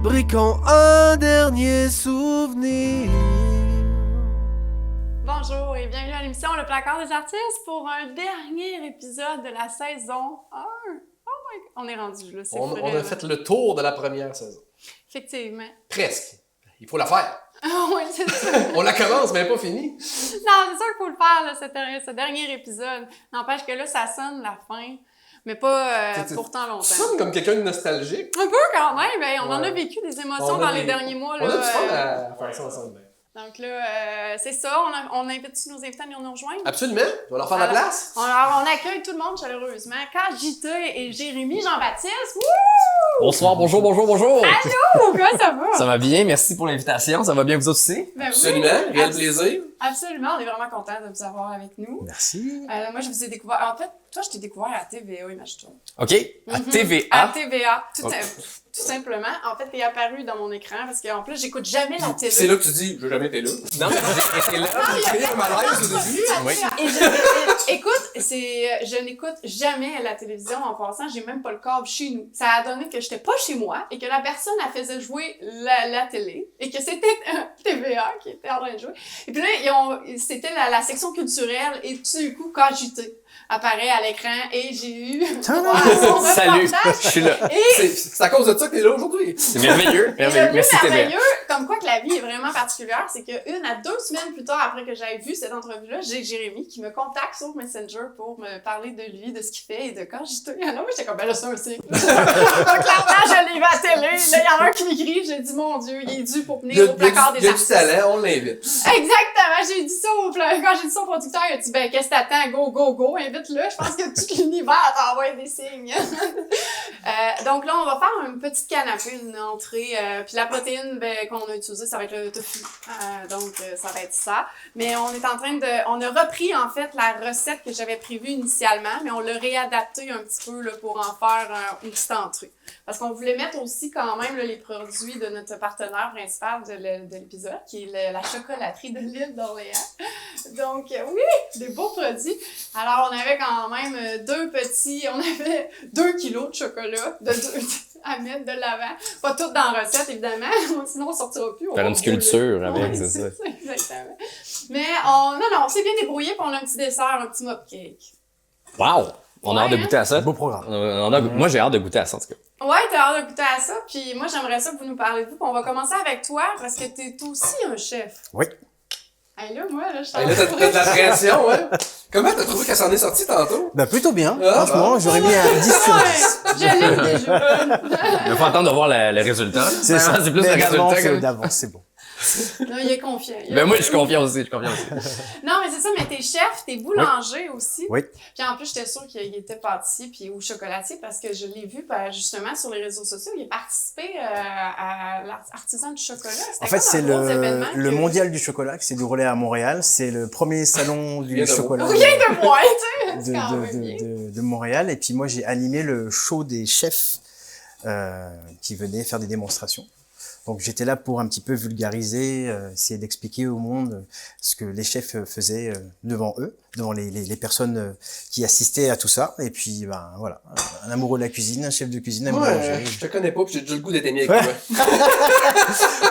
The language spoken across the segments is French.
fabriquons un dernier souvenir. Bonjour et bienvenue à l'émission Le Placard des artistes pour un dernier épisode de la saison 1. Oh my God, on est rendu là, c'est On vraiment... a fait le tour de la première saison. Effectivement. Presque. Il faut la faire. Ah oui, c'est ça. On la commence, mais elle n'est pas finie. Non, c'est sûr qu'il faut le faire, là, ce dernier épisode. N'empêche que là, ça sonne la fin, mais pas pourtant longtemps. Tu sonnes comme quelqu'un de nostalgique. Un peu quand même, ben, on en a Ouais. vécu des émotions dans les derniers mois. On Là, a du fun à faire ça ensemble. Donc là, c'est ça, on invite tous nos invités à venir nous rejoindre. Absolument. Tu vas leur faire la Alors, place. Alors, on accueille tout le monde chaleureusement. Cajita et Jérémy Jean-Baptiste. Wouh! Bonsoir, bonjour. Allô! Comment ça va? Ça va bien, merci pour l'invitation. Ça va bien vous autres aussi? Ben oui. Absolument. Réel plaisir. Absolument, on est vraiment contents de vous avoir avec nous. Merci. Moi, je vous ai découvert... En fait, toi, je t'ai découvert à TVA, imagine-toi. OK, à TVA. À TVA, tout Ok. tout simplement. En fait, t'es apparu dans mon écran parce qu'en plus, j'écoute jamais la télé. C'est là que tu dis, j'ai jamais été là. Non, mais j'ai été là. J'ai créé un malaise au début. Oui. Écoute, je n'écoute jamais la télévision en passant, j'ai même pas le câble chez nous. Ça a donné que j'étais pas chez moi et que la personne, elle faisait jouer la télé et que c'était TVA qui était en train de jouer. Et puis là, c'était la section culturelle et tout d'un coup, Cajité apparaît à l'écran et j'ai eu son Salut, reportage. je suis là. Et C'est à cause de ça que t'es là aujourd'hui. C'est merveilleux, Et le merveilleux. plus Merci TVA. merveilleux, comme quoi que la vie est vraiment particulière, c'est que 1 à 2 semaines plus tard, après que j'avais vu cette entrevue-là, j'ai Jérémy qui me contacte sur Messenger pour me parler de lui, de ce qu'il fait et de quand j'étais. Ah non, mais j'étais comme, ben là, c'est un cycle. Donc, clairement, je l'ai vu à la télé. Là, il y en a un qui m'écrit, j'ai dit, mon Dieu, il est dû pour venir au placard des Il y a du artistes. talent, on l'invite. Exactement, j'ai dit ça quand j'ai dit ça au producteur, il a dit, ben, qu'est-ce que t'attends? Go, go, go, invite-le. Je pense que tout l'univers t'envoie des signes. Donc là, on va faire une petite canapé, une entrée. Puis la protéine qu'on a utilisée, ça va être le tofu. Donc, ça va être ça. Mais on est en train de... On a repris, en fait, la recette que j'avais prévue initialement, mais on l'a réadaptée un petit peu là, pour en faire une petite entrée. Parce qu'on voulait mettre aussi quand même là, les produits de notre partenaire principal de l'épisode, qui est la chocolaterie de l'île d'Orléans. Donc, oui, des beaux produits. Alors, on avait quand même on avait 2 kilos de chocolat à mettre de l'avant. Pas tout dans la recette, évidemment, sinon on sortira plus. Faire une sculpture avec, c'est ça. Exactement. Mais on s'est bien débrouillé pour on a un petit dessert, un petit mop cake. Wow! On a hâte de goûter à ça. Beau programme. Moi, j'ai hâte de goûter à ça, en tout cas. Ouais, t'as hâte de goûter à ça, puis moi j'aimerais ça que vous nous parlez de vous. Puis on va commencer avec toi, parce que t'es aussi un chef. Oui. Hey là, moi, là, je suis Hey, là, t'as de la pression, ouais. Comment t'as trouvé qu'elle s'en est sortie tantôt? Bah plutôt bien. Ah, Franchement, bah. j'aurais mis un 10 sur 10. Ouais, je l'aime déjà. Il faut attendre de voir le résultat. C'est ça. C'est plus Mais le résultat d'avance, que... d'avance, c'est bon. Non, il est confiant. Ben moi, je suis confiant aussi, Non, mais c'est ça, mais t'es chef, t'es boulanger aussi. Oui. Puis en plus, j'étais sûre qu'il était pâtissier puis ou chocolatier parce que je l'ai vu justement sur les réseaux sociaux. Il a participé à l'artisan du chocolat. En fait, c'est le mondial. mondial du chocolat qui s'est déroulé à Montréal. C'est le premier salon du Rien de chocolat Rien de moins, tu sais. C'est quand même bien. de Montréal. Et puis moi, j'ai animé le show des chefs qui venaient faire des démonstrations. Donc j'étais là pour un petit peu vulgariser, essayer d'expliquer au monde ce que les chefs faisaient devant eux, devant les personnes qui assistaient à tout ça. Et puis ben voilà, un amoureux de la cuisine, un chef de cuisine, un boulanger. Ouais, je te connais pas, puis j'ai déjà le goût d'être ami avec toi.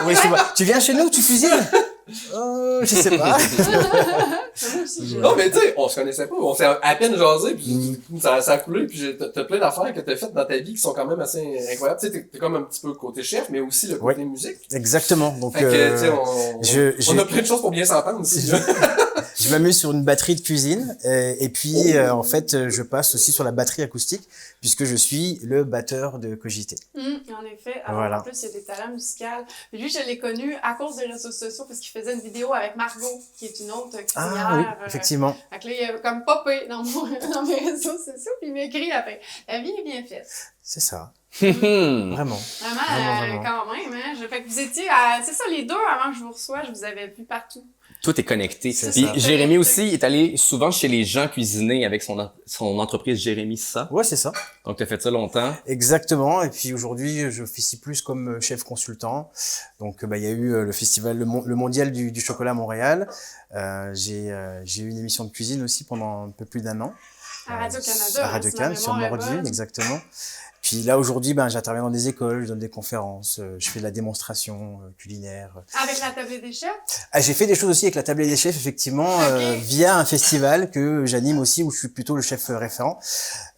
Oui, c'est vrai. Tu viens chez nous, tu cuisines? Je sais pas. Moi aussi, je- Non, mais tu sais, on se connaissait pas, on s'est à peine jasé, puis ça a coulé, puis t'as plein d'affaires que t'as faites dans ta vie qui sont quand même assez incroyables. Tu sais, t'es comme un petit peu côté chef, mais aussi le côté musique. Exactement. Donc Fait que, tu sais, on a plein de choses pour bien s'entendre aussi. je m'amuse sur une batterie de cuisine et puis en fait je passe aussi sur la batterie acoustique puisque je suis le batteur de Cogité. En effet. Alors, Voilà. en plus, il y a des talents musicaux. Puis lui, je l'ai connu à cause des réseaux sociaux parce qu'il faisait une vidéo avec Margot, qui est une autre cuisinière. Ah oui, effectivement. Fait que là, il a comme popé dans mes réseaux sociaux, puis il m'a écrit après. La vie est bien faite. C'est ça. Hmm. Vraiment. Vraiment, Vraiment. quand même, hein. Fait que vous étiez à... C'est ça, les deux, avant que je vous reçois, je vous avais vu partout. Tout est connecté. C'est Puis ça. Jérémy aussi est allé souvent chez les gens cuisiner avec son entreprise Jérémy, c'est ça? Ouais, c'est ça. Donc, t'as fait ça longtemps. Exactement. Et puis aujourd'hui, je officie plus comme chef consultant. Donc, bah, il y a eu le festival, le mondial du chocolat à Montréal. J'ai eu une émission de cuisine aussi pendant un peu plus d'1 an. À Radio-Canada. À Radio-Canada, sur Mordine, exactement. Puis là, aujourd'hui, j'interviens dans des écoles, je donne des conférences, je fais de la démonstration culinaire. Avec la tablée des chefs? J'ai fait des choses aussi avec la tablée des chefs, effectivement, via un festival que j'anime aussi, où je suis plutôt le chef référent.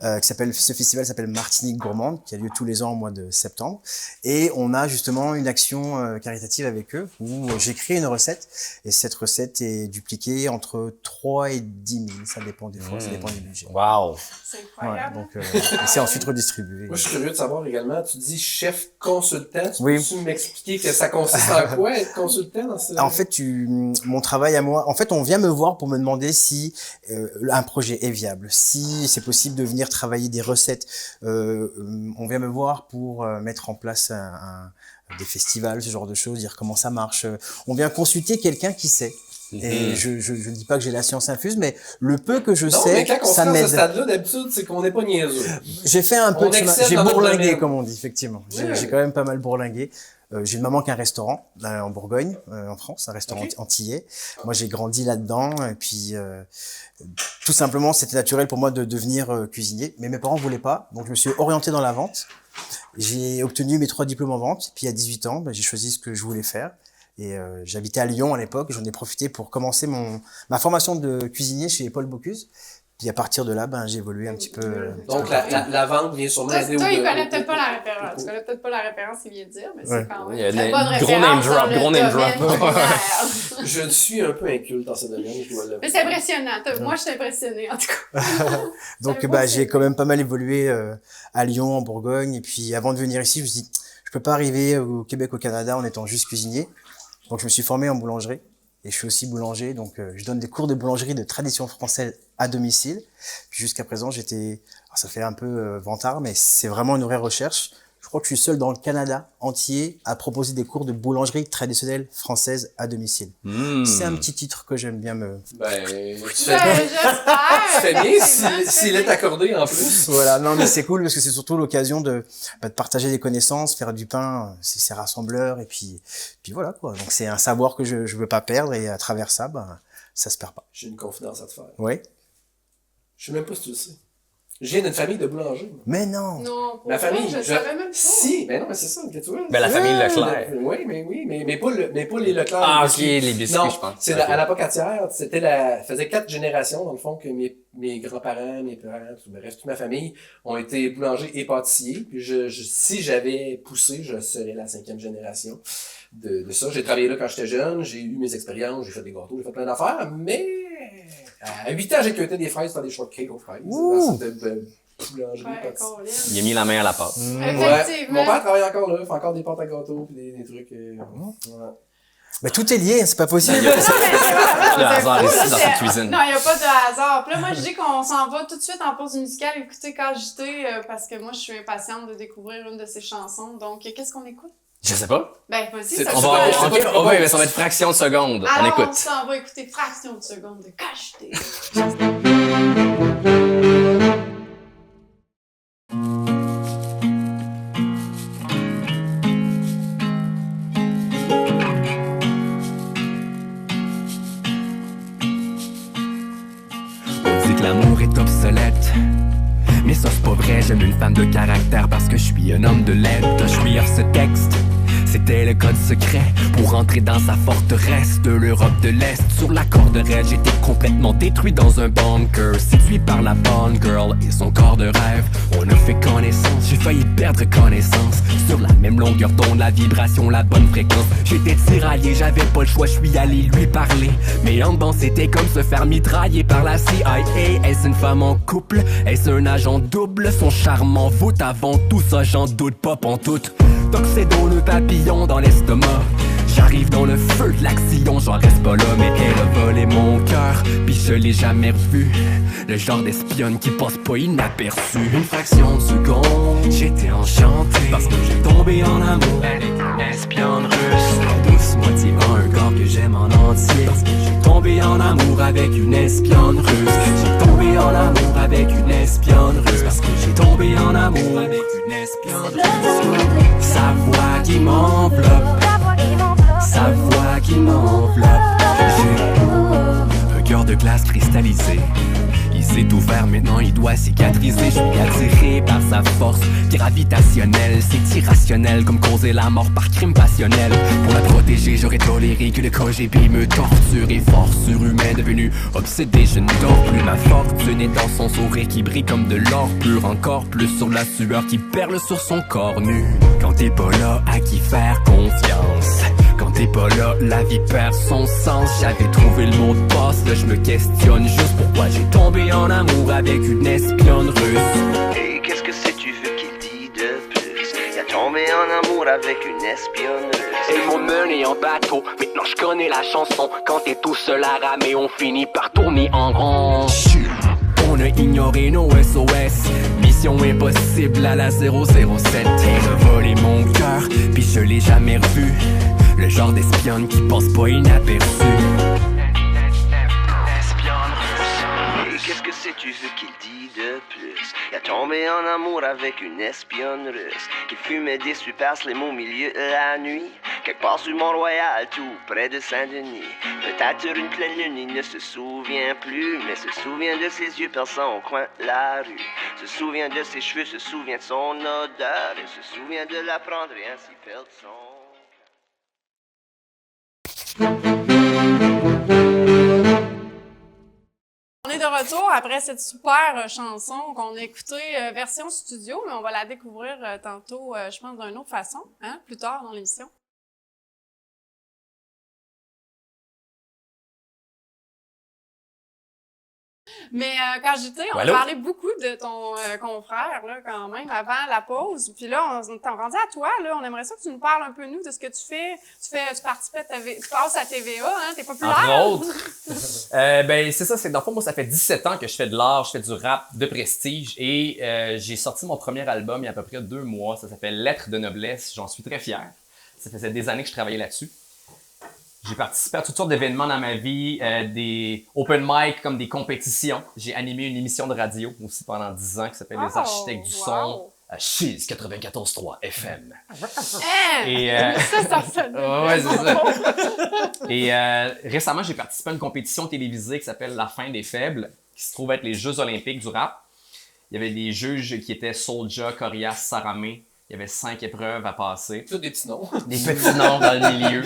Ce festival s'appelle Martinique Gourmande, qui a lieu tous les ans au mois de septembre. Et on a justement une action caritative avec eux, où j'écris une recette. Et cette recette est dupliquée entre 3 et 10 000. Ça dépend des fois, ça dépend du budget. Wow! C'est incroyable. Ouais, donc, c'est ensuite redistribué. Moi, je suis curieux de savoir également, tu dis chef consultant. Tu Oui. peux m'expliquer que ça consiste en quoi, être consultant dans ce... En fait, mon travail à moi, en fait, on vient me voir pour me demander si un projet est viable, si c'est possible de venir travailler des recettes. On vient me voir pour mettre en place des festivals, ce genre de choses, dire comment ça marche. On vient consulter quelqu'un qui sait. Et je dis pas que j'ai la science infuse, mais le peu que je sais, mais quand on ça se rend à m'aide. ce stade-là, d'habitude, c'est qu'on n'est pas niaiseux. J'ai fait un peu On de chemin. excelle J'ai dans notre bourlingué, domaine. comme on dit, effectivement. Oui. J'ai quand même pas mal bourlingué. J'ai une maman qui a un restaurant en Bourgogne, en France, un restaurant antillais. Moi, j'ai grandi là-dedans, et puis tout simplement, c'était naturel pour moi de devenir cuisinier. Mais mes parents voulaient pas, donc je me suis orienté dans la vente. J'ai obtenu mes 3 diplômes en vente, puis à 18 ans, j'ai choisi ce que je voulais faire. Et j'habitais à Lyon à l'époque, j'en ai profité pour commencer ma formation de cuisinier chez Paul Bocuse. Puis à partir de là, j'ai évolué un petit peu. Donc, la vente vient sûrement Toi, aider il connaît peut-être pas la référence. Tu connais peut-être pas la référence qu'il vient de dire, mais c'est Ouais. quand même Il y a une très des bonne gros name référence drop, dans le gros name drop. domaine culinaire. Je suis un peu inculte dans ce domaine, je dois l'avouer. Mais c'est impressionnant. Moi, je suis impressionnée, en tout cas. Donc savais pas j'ai c'est- quand même pas mal évolué à Lyon, en Bourgogne. Et puis avant de venir ici, je me suis dit, je peux pas arriver au Québec, au Canada en étant juste cuisinier. Donc je me suis formé en boulangerie. Et je suis aussi boulanger, donc je donne des cours de boulangerie de tradition française à domicile. Puis jusqu'à présent, ça fait un peu vantard, mais c'est vraiment une vraie recherche. Je crois que je suis seul dans le Canada entier à proposer des cours de boulangerie traditionnelle française à domicile. C'est un petit titre que j'aime bien me... Ben, tu Ben, fais j'espère. tu fais bien Effectivement, tu s'il fais est bien. accordé en plus. Voilà, non mais c'est cool parce que c'est surtout l'occasion de partager des connaissances, faire du pain, c'est rassembleur et puis voilà quoi. Donc c'est un savoir que je veux pas perdre et à travers ça, ça se perd pas. J'ai une confidence à te faire. Oui. Je sais même pas si tu le sais. Je viens d'une famille de boulangers. moi. Mais non. Non, pour Ma vrai, famille, je savais même pas. Si, ben non, mais c'est ça, que tu vois. Ben, la famille Leclerc. Oui, mais pas les Leclerc. Ah, les ok, biscuits. les biscuits, Non, je pense. c'est Ok. à la Pocatière, faisait 4 générations, dans le fond, que mes grands-parents, mes parents, bref, toute ma famille ont été boulangers et pâtissiers. Puis si j'avais poussé, je serais la 5e génération de ça. J'ai travaillé là quand j'étais jeune, j'ai eu mes expériences, j'ai fait des gâteaux, j'ai fait plein d'affaires, mais à 8 ans, j'ai cueilli des fraises, faire des shortcakes aux fraises. Ouh! Dans cette boulangerie, Ouais, pâtisserie. Colin. Il a mis la main à la pâte. Ouais. Effectivement. Mon père travaille encore là, fait encore des pâtes à gâteaux pis des trucs. Ouais. Mais tout est lié, c'est pas possible. Non, mais c'est vraiment- Le hasard c'est ici cool, dans c'est- cette cuisine. Non, il n'y a pas de hasard. Puis là, moi, je dis qu'on s'en va tout de suite en pause musicale écouter KJT parce que moi, je suis impatiente de découvrir une de ses chansons. Donc, qu'est-ce qu'on écoute? Je sais pas. Ben, vas-y, C'est- ça on je va- sais c'est pas. pas- Ok, oh, ouais, mais ça va être fraction de seconde. On Alors, on écoute. s'en va écouter Fraction de seconde de KJT. On dit que l'amour est obsolète. Mais ça c'est pas vrai, j'aime une femme de caractère parce que je suis un homme de lettres. Je suis ce texte. C'était le code secret pour entrer dans sa forteresse de l'Europe de l'Est. Sur la corde raide, j'étais complètement détruit dans un bunker, séduit par la bonne girl et son corps de rêve. On a fait connaissance, j'ai failli perdre connaissance. Sur la même longueur d'onde, la vibration, la bonne fréquence. J'étais tiraillé, j'avais pas le choix, je suis allé lui parler. Mais en dedans, c'était comme se faire mitrailler par la CIA. Est-ce une femme en couple? Est-ce un agent double? Son charme en voûte avant tout ça, j'en doute pas pantoute. Donc c'est dans le papillon dans l'estomac. J'arrive dans le feu de l'action, j'en reste pas là. Mais elle a volé mon cœur, pis je l'ai jamais revu. Le genre d'espionne qui passe pas inaperçu. Une fraction de seconde, j'étais enchanté parce que j'ai tombé en amour. Elle est une espionne russe, la douce moitié un corps que j'aime en entier. Parce que j'ai tombé en amour avec une espionne russe. J'ai tombé en amour avec une espionne russe. Parce que j'ai tombé en amour avec une espionne russe. Sa voix qui m'enveloppe, sa voix qui m'enveloppe. J'ai un cœur de glace cristallisé. Il s'est ouvert, maintenant il doit cicatriser. Je suis attiré par sa force gravitationnelle. C'est irrationnel comme causer la mort par crime passionnel. Pour la protéger, j'aurais toléré que le KGB me torture. Et force surhumaine devenue obsédée, je ne dors plus. Ma fortune est dans son sourire qui brille comme de l'or pur. Encore plus sur la sueur qui perle sur son corps nu. Quand t'es pas là, à qui faire confiance? Quand t'es pas là, la vie perd son sens. J'avais trouvé le mot de passe, là je me questionne juste pourquoi j'ai tombé en amour avec une espionne russe. Hey, qu'est-ce que c'est tu veux qu'il dit de plus? Il a tombé en amour avec une espionne russe. Ils m'ont mené en bateau, maintenant je connais la chanson. Quand t'es tout seul à ramer, on finit par tourner en rond. On a ignoré nos SOS. Mission impossible à la 007. Elle a volé mon cœur, puis je l'ai jamais revu. Le genre d'espionne qui passe pas inaperçu. Hey, qu'est-ce que c'est tu veux qu'il dit de plus? Il a tombé en amour avec une espionne russe qui fumait des super slim au milieu de la nuit. Quelque part sur Mont-Royal, tout près de Saint-Denis. Peut-être sur une pleine lune, il ne se souvient plus, mais se souvient de ses yeux perçants au coin de la rue. Se souvient de ses cheveux, se souvient de son odeur, et se souvient de la prendre et ainsi perdre son... On est de retour après cette super chanson qu'on a écoutée version studio, mais on va la découvrir tantôt, je pense, d'une autre façon, hein, plus tard dans l'émission. Mais quand j'étais, on parlait beaucoup de ton confrère, là, quand même, avant la pause. Puis là, on t'en rendu à toi, là. On aimerait ça que tu nous parles un peu, nous, de ce que tu fais. Tu participes tu passes à TVA, hein, t'es populaire. Entre autres. Ben, c'est ça, c'est dans le fond, moi, ça fait 17 ans que je fais de l'art, je fais du rap de prestige et j'ai sorti mon premier album il y a à peu près 2 mois. Ça s'appelle Lettres de noblesse. J'en suis très fier. Ça faisait des années que je travaillais là-dessus. J'ai participé à toutes sortes d'événements dans ma vie, des open mic comme des compétitions. J'ai animé une émission de radio aussi pendant 10 ans qui s'appelle Les Architectes du Son à Chiz 94.3 FM. Et ça sonne. Ouais, c'est ça. Et récemment, j'ai participé à une compétition télévisée qui s'appelle La fin des faibles, qui se trouve être les Jeux olympiques du rap. Il y avait des juges qui étaient Soulja, Corias, Saramé. Il y avait 5 épreuves à passer. Tous des petits noms. Des petits noms dans le milieu.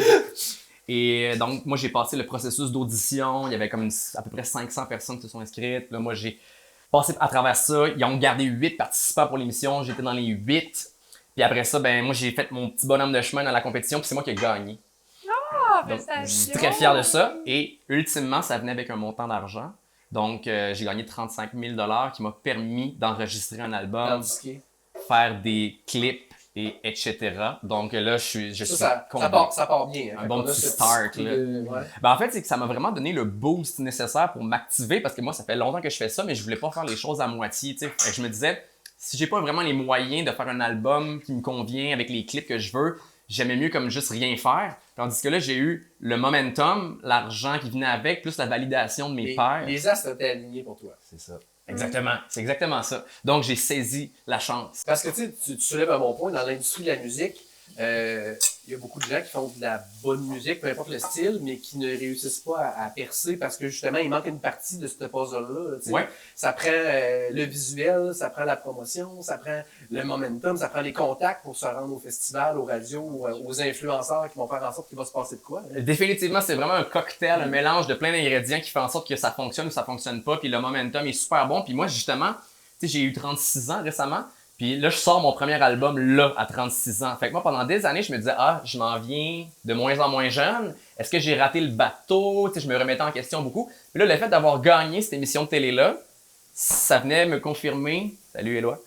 Et donc, moi, j'ai passé le processus d'audition. Il y avait comme à peu près 500 personnes qui se sont inscrites. Là, moi, j'ai passé à travers ça. Ils ont gardé 8 participants pour l'émission. J'étais dans les 8. Puis après ça, ben moi, j'ai fait mon petit bonhomme de chemin dans la compétition. Puis c'est moi qui ai gagné. Donc, je suis très fier de ça. Et ultimement, ça venait avec un montant d'argent. Donc, j'ai gagné 35 000 $ qui m'a permis d'enregistrer un album, faire des clips, et etc. Donc là, je suis ça part bien. Un bon petit start. Là. Ouais. Ben, en fait, c'est que ça m'a vraiment donné le boost nécessaire pour m'activer parce que moi, ça fait longtemps que je fais ça, mais je voulais pas faire les choses à moitié. Fait que je me disais, si j'ai pas vraiment les moyens de faire un album qui me convient avec les clips que je veux, j'aimais mieux comme juste rien faire. Tandis que là, j'ai eu le momentum, l'argent qui venait avec, plus la validation de mes pairs. Les astres étaient alignés pour toi. C'est ça. Exactement, c'est exactement ça. Donc, j'ai saisi la chance. Parce que tu soulèves un bon point, dans l'industrie de la musique, il y a beaucoup de gens qui font de la bonne musique, peu importe le style, mais qui ne réussissent pas à percer parce que justement, il manque une partie de ce puzzle-là. Ouais. Ça prend le visuel, ça prend la promotion, ça prend le momentum, ça prend les contacts pour se rendre au festival, aux radios, aux influenceurs qui vont faire en sorte qu'il va se passer de quoi. Définitivement, c'est vraiment un cocktail, un mélange de plein d'ingrédients qui fait en sorte que ça fonctionne ou ça fonctionne pas, puis le momentum est super bon. Puis moi, justement, tu sais, j'ai eu 36 ans récemment. Puis là, je sors mon premier album là, à 36 ans. Fait que moi, pendant des années, je me disais, je m'en viens de moins en moins jeune. Est-ce que j'ai raté le bateau? Tu sais, je me remettais en question beaucoup. Puis là, le fait d'avoir gagné cette émission de télé-là, ça venait me confirmer... Salut, Éloi!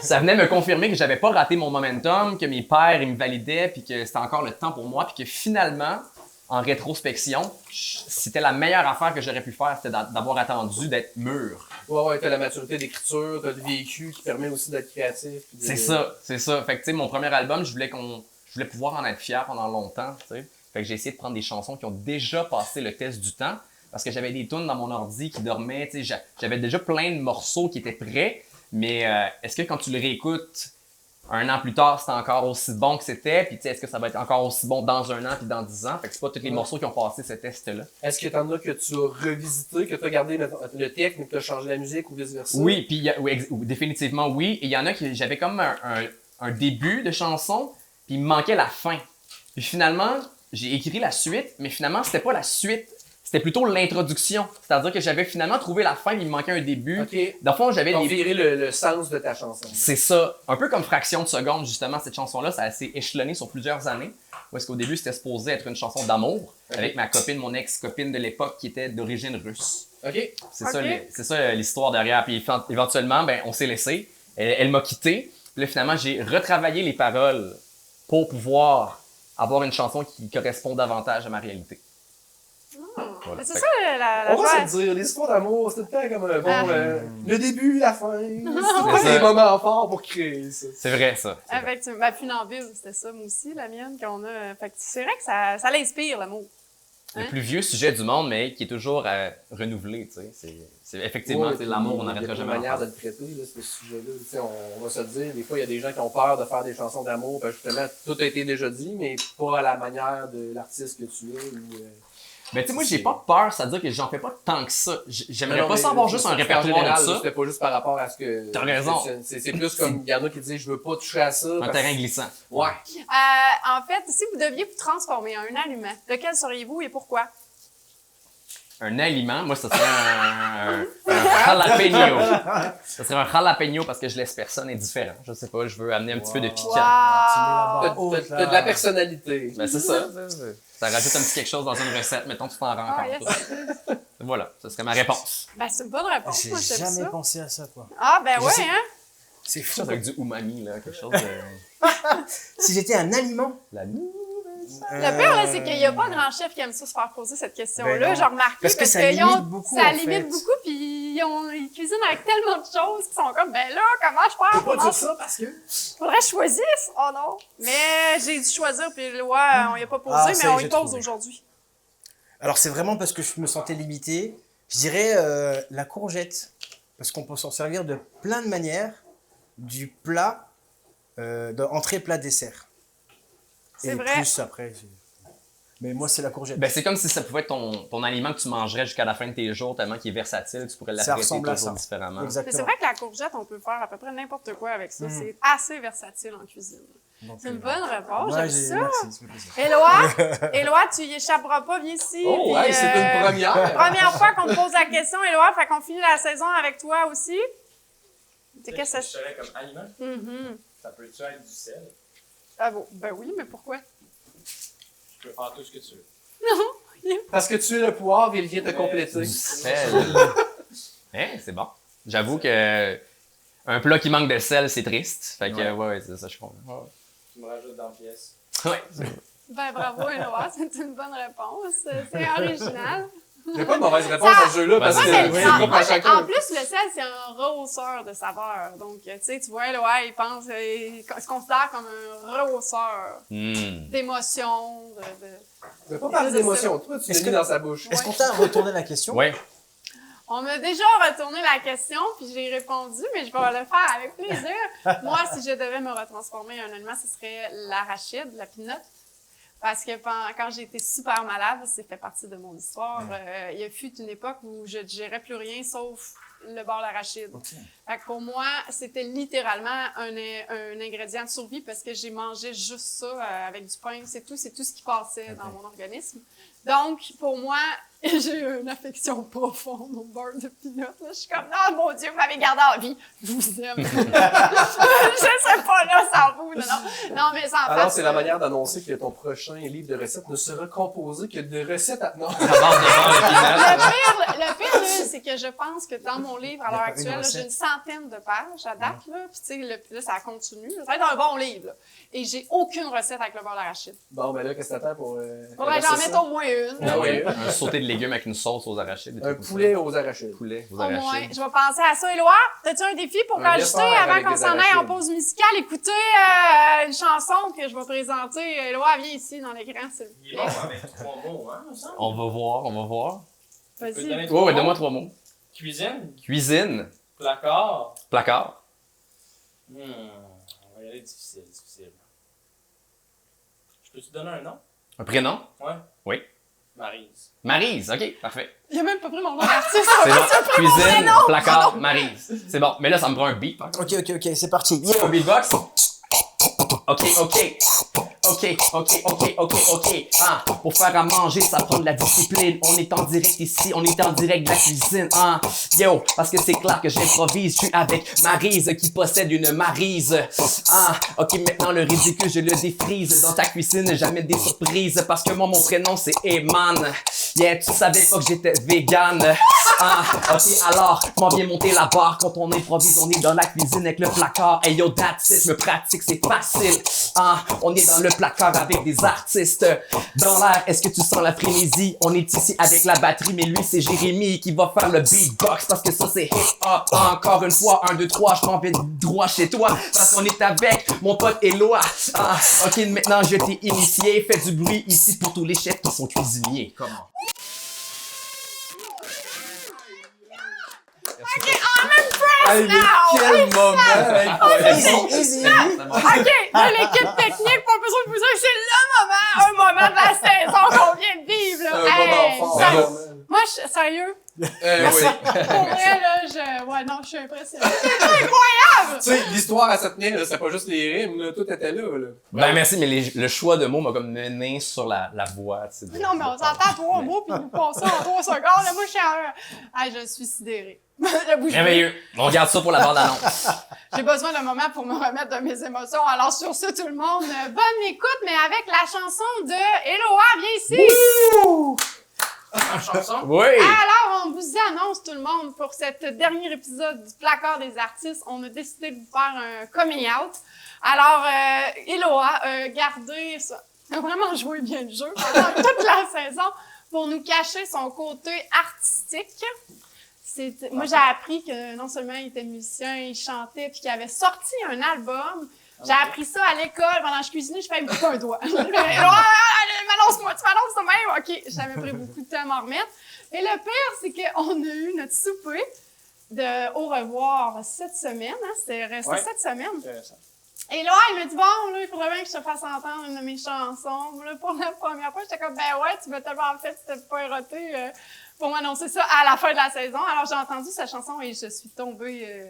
Ça venait me confirmer que j'avais pas raté mon momentum, que mes pairs, ils me validaient, puis que c'était encore le temps pour moi, puis que finalement, en rétrospection, c'était la meilleure affaire que j'aurais pu faire, c'était d'avoir attendu d'être mûr. Ouais, t'as la maturité d'écriture, t'as le vécu qui permet aussi d'être créatif. C'est ça. Fait que, tu sais, mon premier album, je voulais pouvoir en être fier pendant longtemps, tu sais. Fait que j'ai essayé de prendre des chansons qui ont déjà passé le test du temps, parce que j'avais des tunes dans mon ordi qui dormaient, tu sais, j'avais déjà plein de morceaux qui étaient prêts, mais est-ce que quand tu le réécoutes, un an plus tard, c'était encore aussi bon que c'était. Puis, tu sais, est-ce que ça va être encore aussi bon dans un an puis dans 10 ans? Fait que c'est pas tous les morceaux qui ont passé ce test-là. Est-ce que t'en as que tu as revisité, que tu as gardé le texte, mais que tu as changé la musique ou vice-versa? Oui, puis définitivement oui. Et il y en a qui j'avais comme un début de chanson, puis il me manquait la fin. Puis finalement, j'ai écrit la suite, mais finalement, c'était pas la suite. C'était plutôt l'introduction. C'est-à-dire que j'avais finalement trouvé la fin, mais il me manquait un début. OK. Dans le fond, j'avais Donc, des... virer le sens de ta chanson. C'est ça. Un peu comme Fraction de seconde, justement, cette chanson-là, ça a été échelonné sur plusieurs années. Où est-ce qu'au début, c'était supposé être une chanson d'amour avec ma copine, mon ex-copine de l'époque, qui était d'origine russe. OK. C'est ça l'histoire derrière. Puis éventuellement, ben, on s'est laissé. Elle m'a quitté. Puis là, finalement, j'ai retravaillé les paroles pour pouvoir avoir une chanson qui correspond davantage à ma réalité. Voilà. Mais c'est Fait ça la On va joie. se le dire, l'histoire d'amour, c'est tout le temps comme un bon... Ah. le début, la fin. C'est pas ça. des moments forts pour créer ça. C'est vrai, ça. C'est vrai. Effectivement. Ma funambule, c'était ça, moi aussi, la mienne, qu'on a. Fait que c'est vrai que ça l'inspire, l'amour. Le Hein? plus vieux sujet du monde, mais qui est toujours renouvelé, tu sais. C'est effectivement, Ouais, c'est l'amour, on puis n'arrêtera il y a jamais. une manière de le traiter, là, ce sujet-là. Tu sais, on va se le dire, des fois, il y a des gens qui ont peur de faire des chansons d'amour, parce que justement, tout a été déjà dit, mais pas à la manière de l'artiste que tu es. Ou, Mais tu sais, moi, j'ai pas peur, c'est-à-dire que j'en fais pas tant que ça. J'aimerais non, pas mais savoir c'est juste ça, un en répertoire général, de ça. C'était pas juste par rapport à ce que... T'as raison. C'est plus comme, il y en a qui disent, je veux pas toucher à ça. Un parce- terrain glissant. Ouais. En fait, si vous deviez vous transformer en un aliment, lequel seriez-vous et pourquoi? Un aliment, moi, ça serait un jalapeno. Ça serait un jalapeno parce que je laisse personne indifférent. Je sais pas, je veux amener un petit peu de piquant. T'as Wow! t'as de la personnalité. Ben, c'est ça. Ça rajoute un petit quelque chose dans une recette. Mettons, tu t'en rends Ah, compte. yes. Voilà, ce serait ma réponse. Ben, c'est une bonne réponse, J'ai moi, j'aime jamais ça. pensé à ça, quoi. Ah, ben Je ouais, sais. hein? C'est Quelque fou. chose avec du umami, là, quelque chose de... Si j'étais un aliment. La Le pire, là, c'est qu'il n'y a pas grand chef qui aime ça se faire poser cette Ben question-là. non. J'ai remarqué Parce que ça qu'ils limite beaucoup, ça en limite fait. beaucoup, puis ils cuisinent avec tellement de choses qu'ils sont comme, ben là, comment je fais Faut pas pour dire ça parce que... Faudrait que je choisisse. Oh non. Mais j'ai dû choisir, puis on y a pas posé, Ah, mais ça y est, on y j'ai pose trouvé. aujourd'hui. Alors c'est vraiment parce que je me sentais limité. Je dirais la courgette. Parce qu'on peut s'en servir de plein de manières. Du plat, entrée, plat, dessert. C'est Et vrai. plus après. Mais moi c'est la courgette. Ben, c'est comme si ça pouvait être ton aliment que tu mangerais jusqu'à la fin de tes jours, tellement qu'il est versatile, tu pourrais l'apprêter ressemble à toujours ça. différemment. Mais c'est Exactement. vrai que la courgette, on peut faire à peu près n'importe quoi avec ça. Mm. C'est assez versatile en cuisine. Donc, C'est une bonne réponse, ouais, j'aime ça. merci, ça fait plaisir. Éloi, tu y échapperas pas, viens ici. Oh, puis, ouais, c'est une première. Première fois qu'on te pose la question, Éloi, fait qu'on finit la saison avec toi aussi. Qu'est-ce que Je serais comme aliment, Mhm. ça peut-tu être du sel? Ah bon, ben oui, mais pourquoi? Je peux faire tout ce que tu veux. Parce que tu es le poivre, il vient te compléter. Du sel. Hein, c'est bon. J'avoue que un plat qui manque de sel, c'est triste. Fait que, ouais, c'est ça, je comprends. Tu me rajoutes dans la pièce. Ouais. Ben bravo, Éloi, c'est une bonne réponse. C'est original. Il n'y a pas de mauvaise réponse à ce jeu-là parce Ouais, que mais c'est en, propre à chacun. en plus, le sel, c'est un rehausseur de saveur. Donc, tu sais, tu vois, Éloi, il se considère comme un rehausseur d'émotions, Tu veux pas parler d'émotion, toi, tu Est-ce l'as mis que- dans sa bouche. Est-ce qu'on t'a retourné la question? Ouais. On m'a déjà retourné la question, puis j'ai répondu, mais je vais le faire avec plaisir. Moi, si je devais me retransformer en un aliment, ce serait l'arachide, la pinotte. Parce que quand j'ai été super malade, c'est fait partie de mon histoire. Il y a fut une époque où je ne digérais plus rien sauf le beurre d'arachide. Fait que pour moi, c'était littéralement un ingrédient de survie parce que j'ai mangé juste ça avec du pain. C'est tout ce qui passait dans mon organisme. Donc, pour moi, j'ai une affection profonde au beurre de pinot. Je suis comme, non, mon Dieu, vous m'avez gardé en vie. Je vous aime. Je sais pas là sans vous. Non, mais sans Alors, face, c'est la manière d'annoncer que ton prochain livre de recettes ne sera composé que de recettes à... Non. À base de beurre de pinot. Le pire, là, c'est que je pense que dans mon livre, à l'heure Il y a pas une actuelle, là, j'ai recette. une centaine de pages à date, là. Puis, tu sais, là, ça continue. Ça va être un bon livre, là. Et j'ai aucune recette avec le beurre d'arachide. Bon, ben là, qu'est-ce que t'attends pour... Faudrait que j'en mette au moins une. Ah oui. Un sauté de légumes avec une sauce aux arachides. des Un trucs comme poulet ça. aux arachides. Poulet aux Au moins. arachides. Je vais penser à ça. Éloi, as-tu un défi pour Un m'ajouter dessert avant avec qu'on des s'en aille en arachides. pause musicale? Écouter une chanson que je vais présenter. Éloi, viens ici dans l'écran, s'il vous Il est plaît. bon avec 3 mots, hein, me semble. On va voir, on va voir. Tu peux te Vas-y. donner Ouais, 3 ouais, mots? donne-moi 3 mots. Cuisine, Cuisine, placard. placard, On va y Elle est difficile. Je peux te donner un nom? Un prénom? Ouais. Oui. Maryse. Maryse, ok, parfait. Il a même pas pris mon nom d'artiste. C'est bon. Cuisine, placard, Maryse. C'est bon. Mais là, ça me prend un beat. par contre. Ok, c'est parti. Un beatbox? Ok. Ah, pour faire à manger, ça prend de la discipline. On est en direct ici, on est en direct de la cuisine. Ah, yo, parce que c'est clair que j'improvise. Je suis avec Maryse qui possède une Maryse. Ah, ok, maintenant le ridicule, je le défrise. Dans ta cuisine, jamais des surprises. Parce que moi, mon prénom, c'est Eman. Yeah, tu savais pas que j'étais vegan. Ah, ok, alors, m'en viens monter la barre. Quand on improvise, on est dans la cuisine avec le placard. Hey yo, that's it, me pratique, c'est facile. Ah, on est dans le placard avec des artistes. Dans l'air, est-ce que tu sens la frénésie? On est ici avec la batterie, mais lui, c'est Jérémy qui va faire le beatbox. Parce que ça, c'est hip-hop. Encore une fois, 1, 2, 3, je m'en vais droit chez toi. Parce qu'on est avec mon pote Eloa. Ah, ok, maintenant, je t'ai initié. Fais du bruit ici pour tous les chefs qui sont cuisiniers. Comment? OK, I'm impressed now! Quel moment! Easy. OK, là, l'équipe technique, pas besoin de vous dire, c'est le moment de la saison qu'on vient de vivre, là. Un moment fort. Moi, sérieux, Oui. pour vrai, là, ouais, non, je suis impressionnée. C'est incroyable! Tu sais, l'histoire à se tenir, là, c'est pas juste les rimes, là, tout était là. Ben merci, mais le choix de mots m'a comme mené sur la voie. Tu sais, Non, mais on s'entend 3 mots, puis nous passons en 3 secondes. Là, moi, je suis sidérée. Le bouche bée. Merveilleux. On garde ça pour la bande-annonce. J'ai besoin d'un moment pour me remettre de mes émotions. Alors, sur ce, tout le monde, bonne écoute, mais avec la chanson de Eloa, viens ici! En chanson? Oui. Alors, on vous annonce, tout le monde, pour cet dernier épisode du Placard des artistes, on a décidé de vous faire un coming out. Alors, Eloa a gardé ça, a vraiment joué bien le jeu pendant toute la saison pour nous cacher son côté artistique. Moi, j'ai appris que non seulement il était musicien, il chantait, puis qu'il avait sorti un album. J'ai appris ça à l'école, pendant que je cuisinais, je fais un doigt. M'annonce-moi, tu m'annonces de même? OK, j'avais pris beaucoup de temps à m'en remettre. Et le pire, c'est qu'on a eu notre souper de au revoir cette semaine. Hein, c'était resté cette semaine. Intéressant. Et là, il m'a dit, bon, là, il faudrait bien que je te fasse entendre une de mes chansons. Là, pour la première fois, j'étais comme, ben ouais, tu m'as tellement fait, c'était pas éroté pour m'annoncer ça à la fin de la saison. Alors, j'ai entendu sa chanson et je suis tombée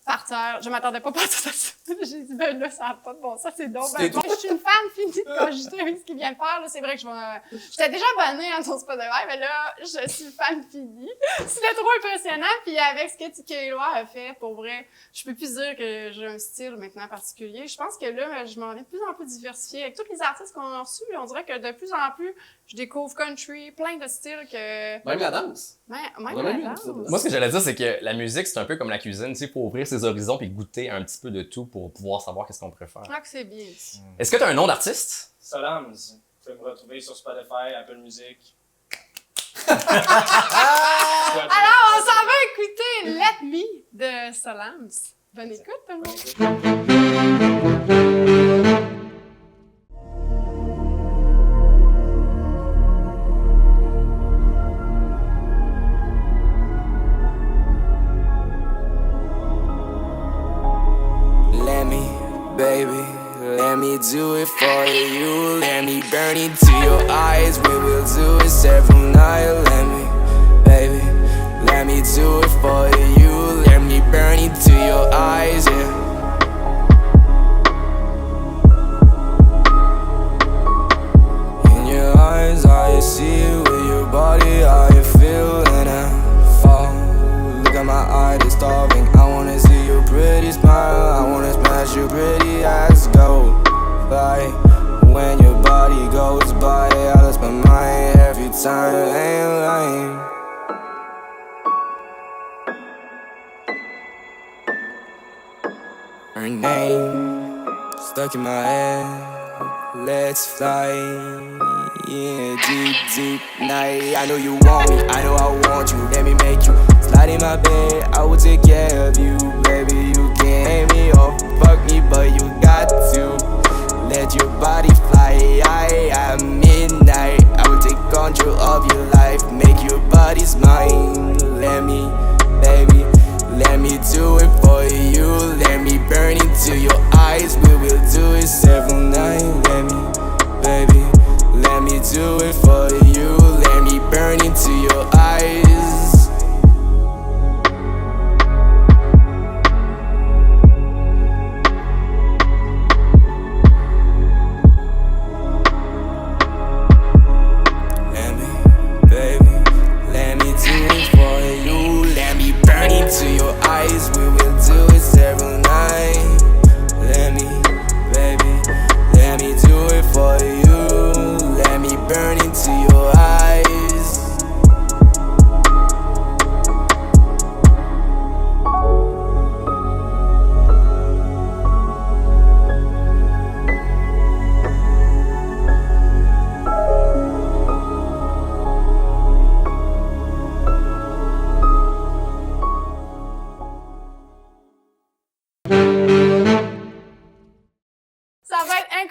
par terre. Je m'attendais pas à tout ça. J'ai dit, ben là, ça n'a pas de bon sens, c'est donc ben bon. Je suis une fan finie de cogiter avec ce qu'il vient de faire. Là, c'est vrai que j'étais déjà abonnée à son Spotify, mais là, je suis fan finie. C'était trop impressionnant. Puis avec ce que Eloa a fait, pour vrai, je peux plus dire que j'ai un style maintenant particulier. Je pense que là, je m'en vais de plus en plus diversifiée. Avec tous les artistes qu'on a reçus, on dirait que de plus en plus, je découvre country, plein de styles que... Même la danse. Même la danse. Moi, ce que j'allais dire, c'est que la musique, c'est un peu comme la cuisine. Tu sais, faut ouvrir ses horizons puis goûter un petit peu de tout pour pouvoir savoir qu'est-ce qu'on préfère. Je crois que c'est bien ici. Est-ce que tu as un nom d'artiste? Solams. Vous pouvez me retrouver sur Spotify, Apple Music. Alors, on s'en va écouter Let Me de Solams. Bonne écoute, tout le monde. Baby, let me do it for you. Let me burn into your eyes. We will do it several nights. Let me, baby, let me do it for you. Let me burn into your eyes, yeah. In your eyes, I see it with your body, how you feel, and I fall. Look at my eye, they're starving. I wanna see your pretty smile. I wanna smash your pretty ass, go by. When your body goes by, I lost my mind every time. Ain't lying. Her name stuck in my head. Let's fly, yeah, deep, deep night. I know you want me, I know I want you. Let me make you slide in my bed. I will take care of you, baby. You can't hang me off, fuck me, but you got to let your body fly. At midnight, I will take control of your life, make your body's mine. Let me, baby, let me do it for you. Let me burn into your eyes.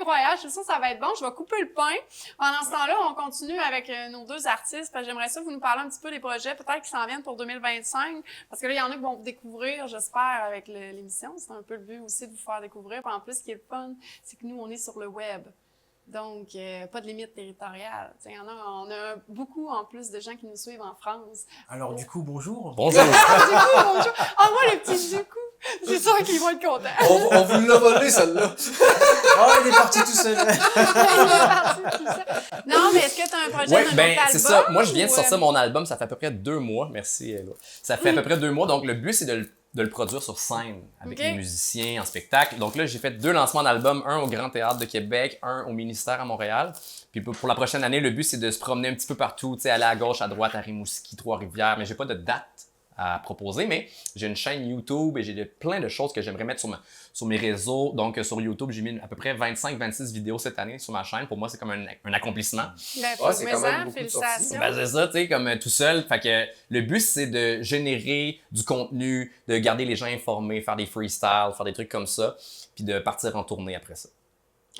incroyable. Je suis sûre que ça va être bon. Je vais couper le pain. Pendant ce temps-là, on continue avec nos deux artistes. Parce que j'aimerais ça vous nous parler un petit peu des projets peut-être qui s'en viennent pour 2025. Parce que là, il y en a qui vont vous découvrir, j'espère, avec l'émission. C'est un peu le but aussi de vous faire découvrir. Puis en plus, ce qui est le fun, c'est que nous, on est sur le web. Donc, pas de limite territoriale. On a beaucoup, en plus, de gens qui nous suivent en France. Alors, du coup, bonjour. Bonjour. Du coup, bonjour. Envoie le petit du coup. C'est sûr qu'ils vont être contents. On vous l'a volé, celle-là. Oh, il est parti tout seul. Non, mais est-ce que tu as un projet Ouais, d'un ben, autre album? c'est ça. Moi, je viens de ou, sortir mon album, ça fait à peu près 2 mois. Merci, Ella. Ça fait à peu près 2 mois. Donc, le but, c'est de le produire sur scène avec Ok. les musiciens en spectacle. Donc là, j'ai fait 2 lancements d'albums, un au Grand Théâtre de Québec, un au Ministère à Montréal. Puis pour la prochaine année, le but, c'est de se promener un petit peu partout, tu sais, aller à gauche, à droite, à Rimouski, Trois-Rivières. Mais j'ai pas de date à proposer, mais j'ai une chaîne YouTube et j'ai plein de choses que j'aimerais mettre sur mes réseaux. Donc, sur YouTube, j'ai mis à peu près 25-26 vidéos cette année sur ma chaîne. Pour moi, c'est comme un accomplissement. Ben, Ouais, c'est mais quand même ça, beaucoup de félicitations. Ben, c'est ça, tu sais, comme tout seul. Fait que le but, c'est de générer du contenu, de garder les gens informés, faire des freestyles, faire des trucs comme ça, puis de partir en tournée après ça.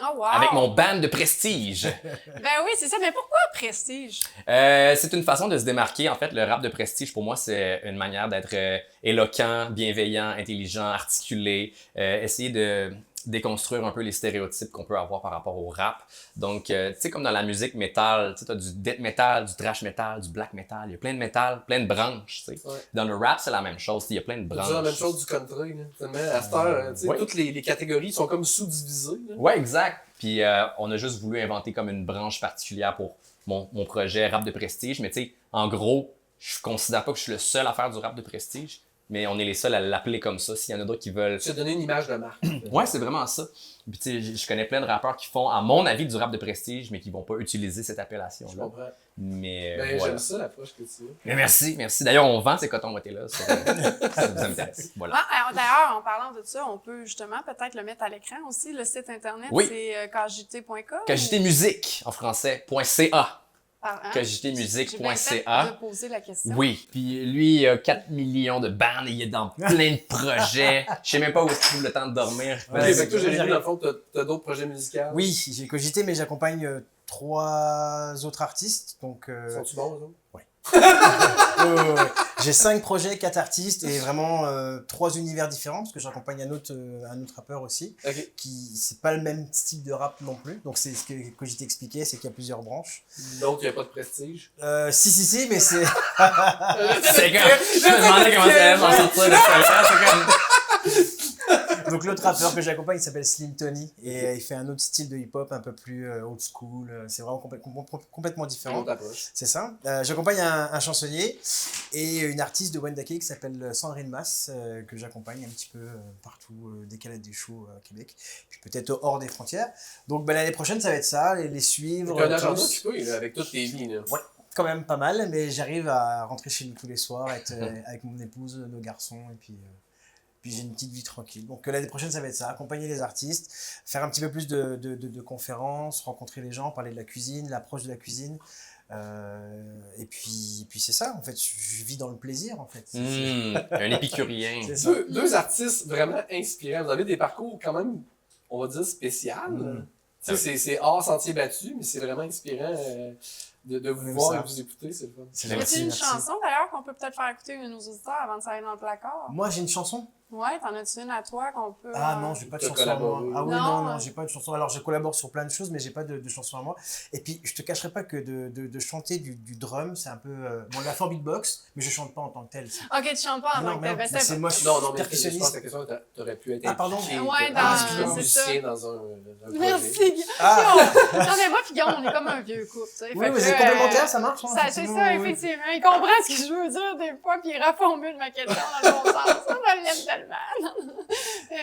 Oh, wow. Avec mon band de prestige. Ben oui, c'est ça. Mais pourquoi prestige? C'est une façon de se démarquer. En fait, le rap de prestige, pour moi, c'est une manière d'être éloquent, bienveillant, intelligent, articulé, essayer de déconstruire un peu les stéréotypes qu'on peut avoir par rapport au rap. Donc, tu sais, comme dans la musique métal, tu as du death metal, du thrash metal, du black metal. Il y a plein de métal, plein de branches, tu sais. Ouais. Dans le rap, c'est la même chose. Il y a plein de branches. C'est la même chose du country. Là. Tellement, à cette heure, tu sais, Ouais. toutes les catégories sont comme sous-divisées. Là. Ouais, exact. Puis on a juste voulu inventer comme une branche particulière pour mon projet rap de prestige. Mais tu sais, en gros, je considère pas que je suis le seul à faire du rap de prestige, mais on est les seuls à l'appeler comme ça. S'il y en a d'autres qui veulent... Tu as donné une image de marque. Ouais, c'est vraiment ça. Puis tu sais, je connais plein de rappeurs qui font, à mon avis, du rap de prestige, mais qui vont pas utiliser cette Je appellation-là. comprends. Mais Ben, voilà. j'aime ça l'approche que tu as. Mais merci, merci. D'ailleurs, on vend ces cotons ouatés là. Ça vous intéresse. Voilà. Ah, d'ailleurs, en parlant de ça, on peut justement peut-être le mettre à l'écran aussi. Le site internet, Oui. c'est kjt.com. Kajité Musique en français, .ca. J'ai bien fait kjtmusique.ca. de poser la question. Oui, puis lui, il a 4 millions de bandes, il est dans plein de projets. Je sais même pas où il trouve le temps de dormir. Ok, Ouais, fait que toi, j'ai j'arrive. vu dans le fond que tu as d'autres projets musicaux. Oui, j'ai cogité, mais j'accompagne 3 autres artistes. Donc, Sont-tu bons, eux autres? ouais. J'ai 5 projets, 4 artistes et vraiment 3 univers différents parce que j'accompagne un autre rappeur aussi Ok. qui c'est pas le même style de rap non plus. Donc c'est ce que j'ai expliqué, c'est qu'il y a plusieurs branches. Donc, il n'y a pas de prestige. Si, mais c'est C'est comme, je me demandais comment ça allait m'en sortir de ça. C'est comme... donc l'autre rappeur que j'accompagne il s'appelle Slim Tony et il fait un autre style de hip-hop un peu plus old school. C'est vraiment complètement Une différent. autre approche. C'est ça. J'accompagne un chansonnier et une artiste de Wendake qui s'appelle Sandrine Masse, que j'accompagne un petit peu partout dès qu'elle a des shows à Québec, puis peut-être hors des frontières. Donc l'année prochaine, ça va être ça, les suivre. Donc, un agenda tous. occupé là, avec toutes tes vies. Là. Ouais, quand même pas mal, mais j'arrive à rentrer chez nous tous les soirs, être avec mon épouse, nos garçons, et puis j'ai une petite vie tranquille. Donc l'année prochaine, ça va être ça, accompagner les artistes, faire un petit peu plus de conférences, rencontrer les gens, parler de la cuisine, l'approche de la cuisine. Et puis c'est ça, en fait, je vis dans le plaisir, en fait. un épicurien. C'est ça. Deux artistes vraiment inspirants. Vous avez des parcours quand même, on va dire, spécial. Tu sais, c'est hors sentier battu, mais c'est vraiment inspirant de vous Même voir ça. et vous écouter, c'est le fun. C'est Y a-t-il gentil, une merci. chanson d'ailleurs qu'on peut peut-être faire écouter à nos auditeurs avant de s'aller dans le placard? Moi, j'ai une chanson. Ouais, t'en as-tu une à toi qu'on peut. Ah non, j'ai pas de T'as chanson à moi. collaboré. Ah oui, Non, non, j'ai pas de chanson. Alors, je collabore sur plein de choses, mais j'ai pas de chanson à moi. Et puis, je te cacherai pas que de chanter du drum, c'est un peu... Bon, la for beatbox, mais je chante pas en tant que tel. Ok, tu chantes pas en tant Non, que tel. Ben, mais c'est moi, je suis Non, mais je pense percussionniste. que la question, t'aurais pu être Ah, pardon. impliqué Ouais, comme- dans- comme c'est musicien ça. dans un projet. Merci. Ah. Non, mais moi puis Guillaume, on est comme un vieux couple, tu sais. Oui, Fait mais que, c'est complémentaire, ça marche. hein, C'est effectivement, ça, oui. effectivement. Il comprend ce que je veux dire des fois, puis il reformule ma question dans le bon sens. Ça, je l'aime tellement.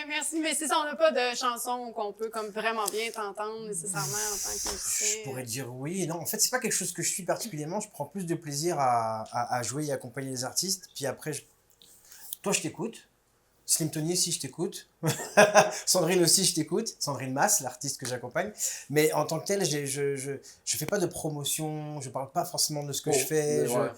Merci. Mais c'est ça, on n'a pas de chanson qu'on peut comme vraiment bien t'entendre nécessairement en tant que musicien. Je pourrais dire oui et non. En fait, c'est pas quelque chose que je suis particulièrement. Je prends plus de plaisir à jouer et accompagner les artistes. Puis après, toi, je t'écoute. Slim Tony aussi, je t'écoute. Sandrine aussi, je t'écoute. Sandrine Masse, l'artiste que j'accompagne. Mais en tant que tel, je fais pas de promotion. Je parle pas forcément de ce que je fais. Ouais.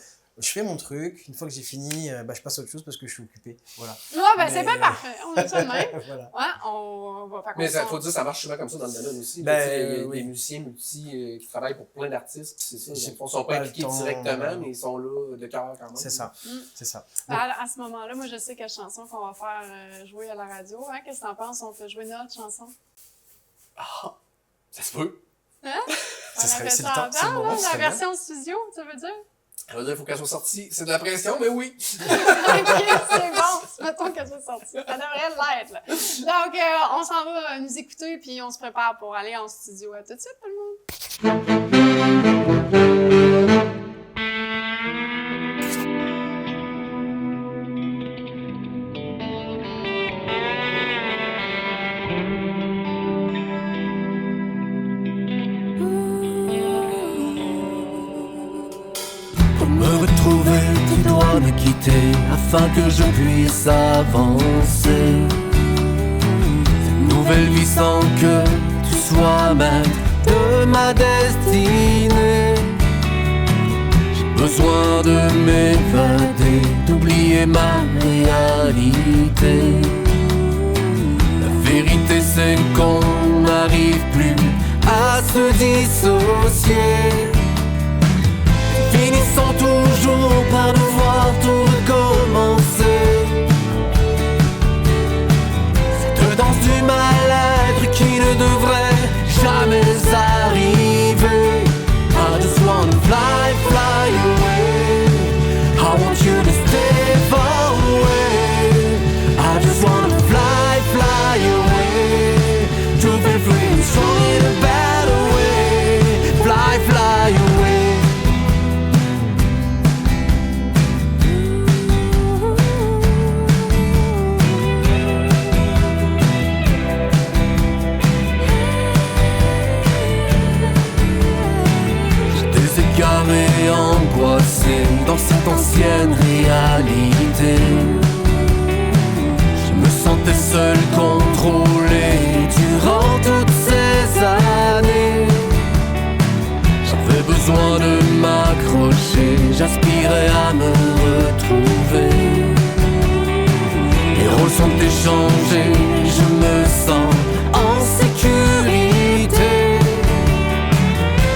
je fais mon truc. Une fois que j'ai fini, je passe à autre chose parce que je suis occupé. Voilà. Ouais, c'est pas parfait. On est ça de même. Voilà. Ouais, on va faire Mais comme ça. il faut dire, ça marche souvent comme ça dans le domaine aussi. Ben, Tu sais, il y a oui. des musiciens qui travaillent pour plein d'artistes, puis c'est ça. J'ai Ils ne sont pas pas le impliqués temps, directement, mais ils sont là de cœur quand même. C'est ça. Mm. C'est ça. À ce moment-là, moi, je sais quelle chanson qu'on va faire jouer à la radio. Hein? Qu'est-ce que t'en penses? On fait jouer notre chanson? Ah, ça se peut. Hein? Ce serait- On c'est le appelle ça temps, c'est le en moment, temps, ce la serait bien. version studio, tu veux dire? Ça veut dire qu'il faut qu'elle soit sortie. C'est de la pression, mais oui. Ok, c'est bon. Mettons qu'elle soit sortie. Ça devrait l'être, là. Donc, on s'en va nous écouter, puis on se prépare pour aller en studio. À tout de suite, tout le monde. Pour me retrouver, tu dois me quitter afin que je puisse avancer. Cette nouvelle vie sans que tu sois maître de ma destinée. J'ai besoin de m'évader, d'oublier ma réalité. La vérité c'est qu'on n'arrive plus à se dissocier. Finissons toujours par devoir tout recommencer. Cette danse du mal-être qui ne devrait jamais arriver. I just wanna fly, fly away. I want you to stay far away. I just wanna fly, fly away. To be free, strong in a better way. Fly, fly away. Égaré, angoissé dans cette ancienne réalité. Je me sentais seul, contrôlé durant toutes ces années. J'avais besoin de m'accrocher, j'aspirais à me retrouver. Les rôles sont échangés, je me sens en sécurité.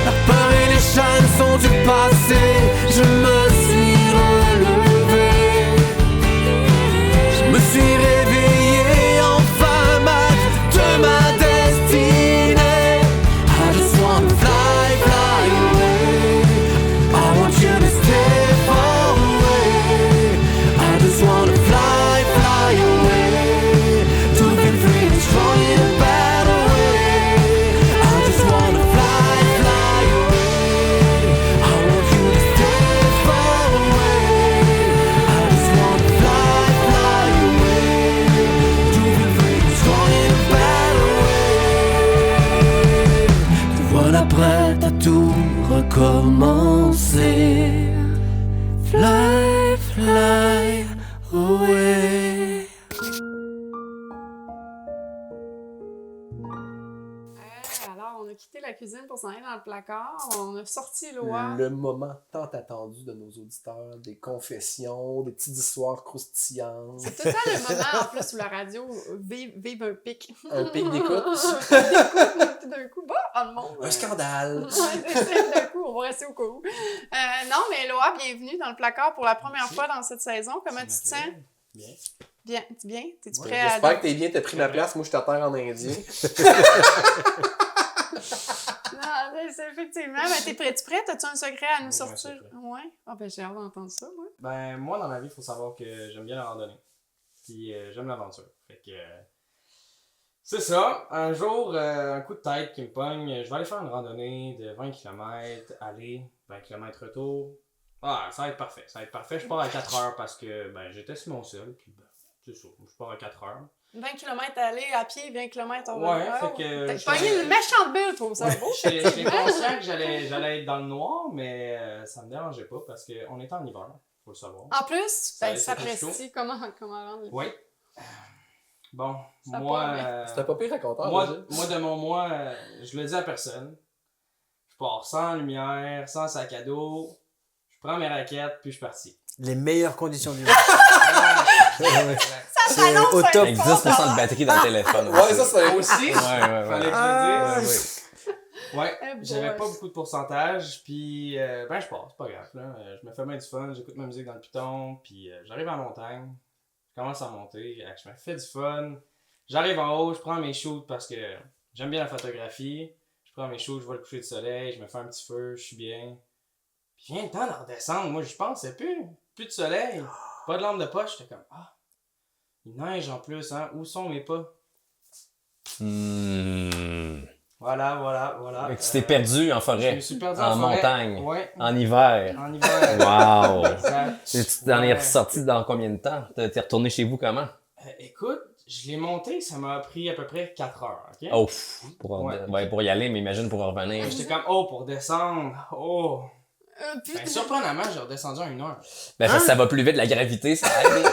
La peur et les chaînes sont du passé, je me suis relevé. Je me suis réveillé, enfin maître de ma destinée. I just wanna fly, fly away. I want you to stay far away. I just wanna fly, fly away. To be free and strong in a better way. I just wanna fly, fly away. I want you to stay far away. I just wanna fly, fly away. To be free and strong in a better way. Te voilà prête à tout recommencer. Fly, fly away. Alors, on a quitté la cuisine pour s'en aller dans le placard. On a sorti l'oie. Le moment tant attendu de nos auditeurs, des confessions, des petites histoires croustillantes. C'est tout le temps le moment, en plus, où la radio vive un pic. Un pic d'écoute. Tout d'un coup, le monde. Un scandale. Ouais, d'un coup, on va rester au cas où. Non, mais Loa, bienvenue dans le placard pour la première fois dans cette saison. Comment tu te sens? Bien. Bien. Bien? T'es-tu Ouais, prêt à... j'espère que t'es bien, t'as pris ma place. Moi, je t'attends en indien. Non, c'est effectivement. Ben, t'es prêt? T'as-tu un secret à nous Oui, sortir? un secret. Ouais. Ah, ben, j'ai hâte d'entendre ça, moi. Ben, moi, dans ma vie, il faut savoir que j'aime bien la randonnée. Puis j'aime l'aventure. Fait que. C'est ça. Un jour, un coup de tête qui me pogne. Je vais aller faire une randonnée de 20 km, aller, 20 km retour. Ah, ça va être parfait. Ça va être parfait. Je pars à 4 heures parce que j'ai testé mon sol. Puis, c'est ça. Je pars à 4 heures. 20 km aller à pied, 20 km en Ouais, voiture. fait que T'as je- pogné une méchante bulle, toi, ça beau. J'étais conscient que j'allais être dans le noir, mais ça me dérangeait pas parce qu'on était en hiver, faut le savoir. En plus, ben, c'est s'apprécie comment rendre les Oui. Bon, Ça moi, part C'était pas pire raconteur, moi, de mon moi, je le dis à personne. Je pars sans lumière, sans sac à dos. Je prends mes raquettes, puis je suis parti. Les meilleures conditions du monde. Ça t'annonce au un top. Avec sport, 10% de batterie dans le téléphone. Ouais, ça, c'est Aussi, fallait que je le dise. Ouais, Eh j'avais boy. pas beaucoup de pourcentage, puis ben je pars, c'est pas grave. Là. Je me fais bien du fun, j'écoute ma musique dans le piton, puis j'arrive en montagne, je commence à monter, je me fais du fun. J'arrive en haut, je prends mes shoots parce que j'aime bien la photographie. Je prends mes shoots, je vois le coucher de soleil, je me fais un petit feu, je suis bien. Puis vient le temps de redescendre, moi je pensais plus de soleil, pas de lampe de poche, j'étais comme il neige en plus, hein, où sont mes pas? Voilà. Fait que tu t'es perdu en Je forêt, me suis perdu en forêt. montagne, Ouais. en hiver. En hiver. Wow! Exact. Et tu t'en es Ouais. ressorti dans combien de temps? T'es retourné chez vous comment? Écoute, je l'ai monté, ça m'a pris à peu près 4 heures, ok? Oh, pour y aller, mais imagine pour revenir. J'étais comme, pour descendre, Puis- Ben, surprenamment, j'ai redescendu en 1 heure. Ben, parce que ça va plus vite, la gravité, ça aide.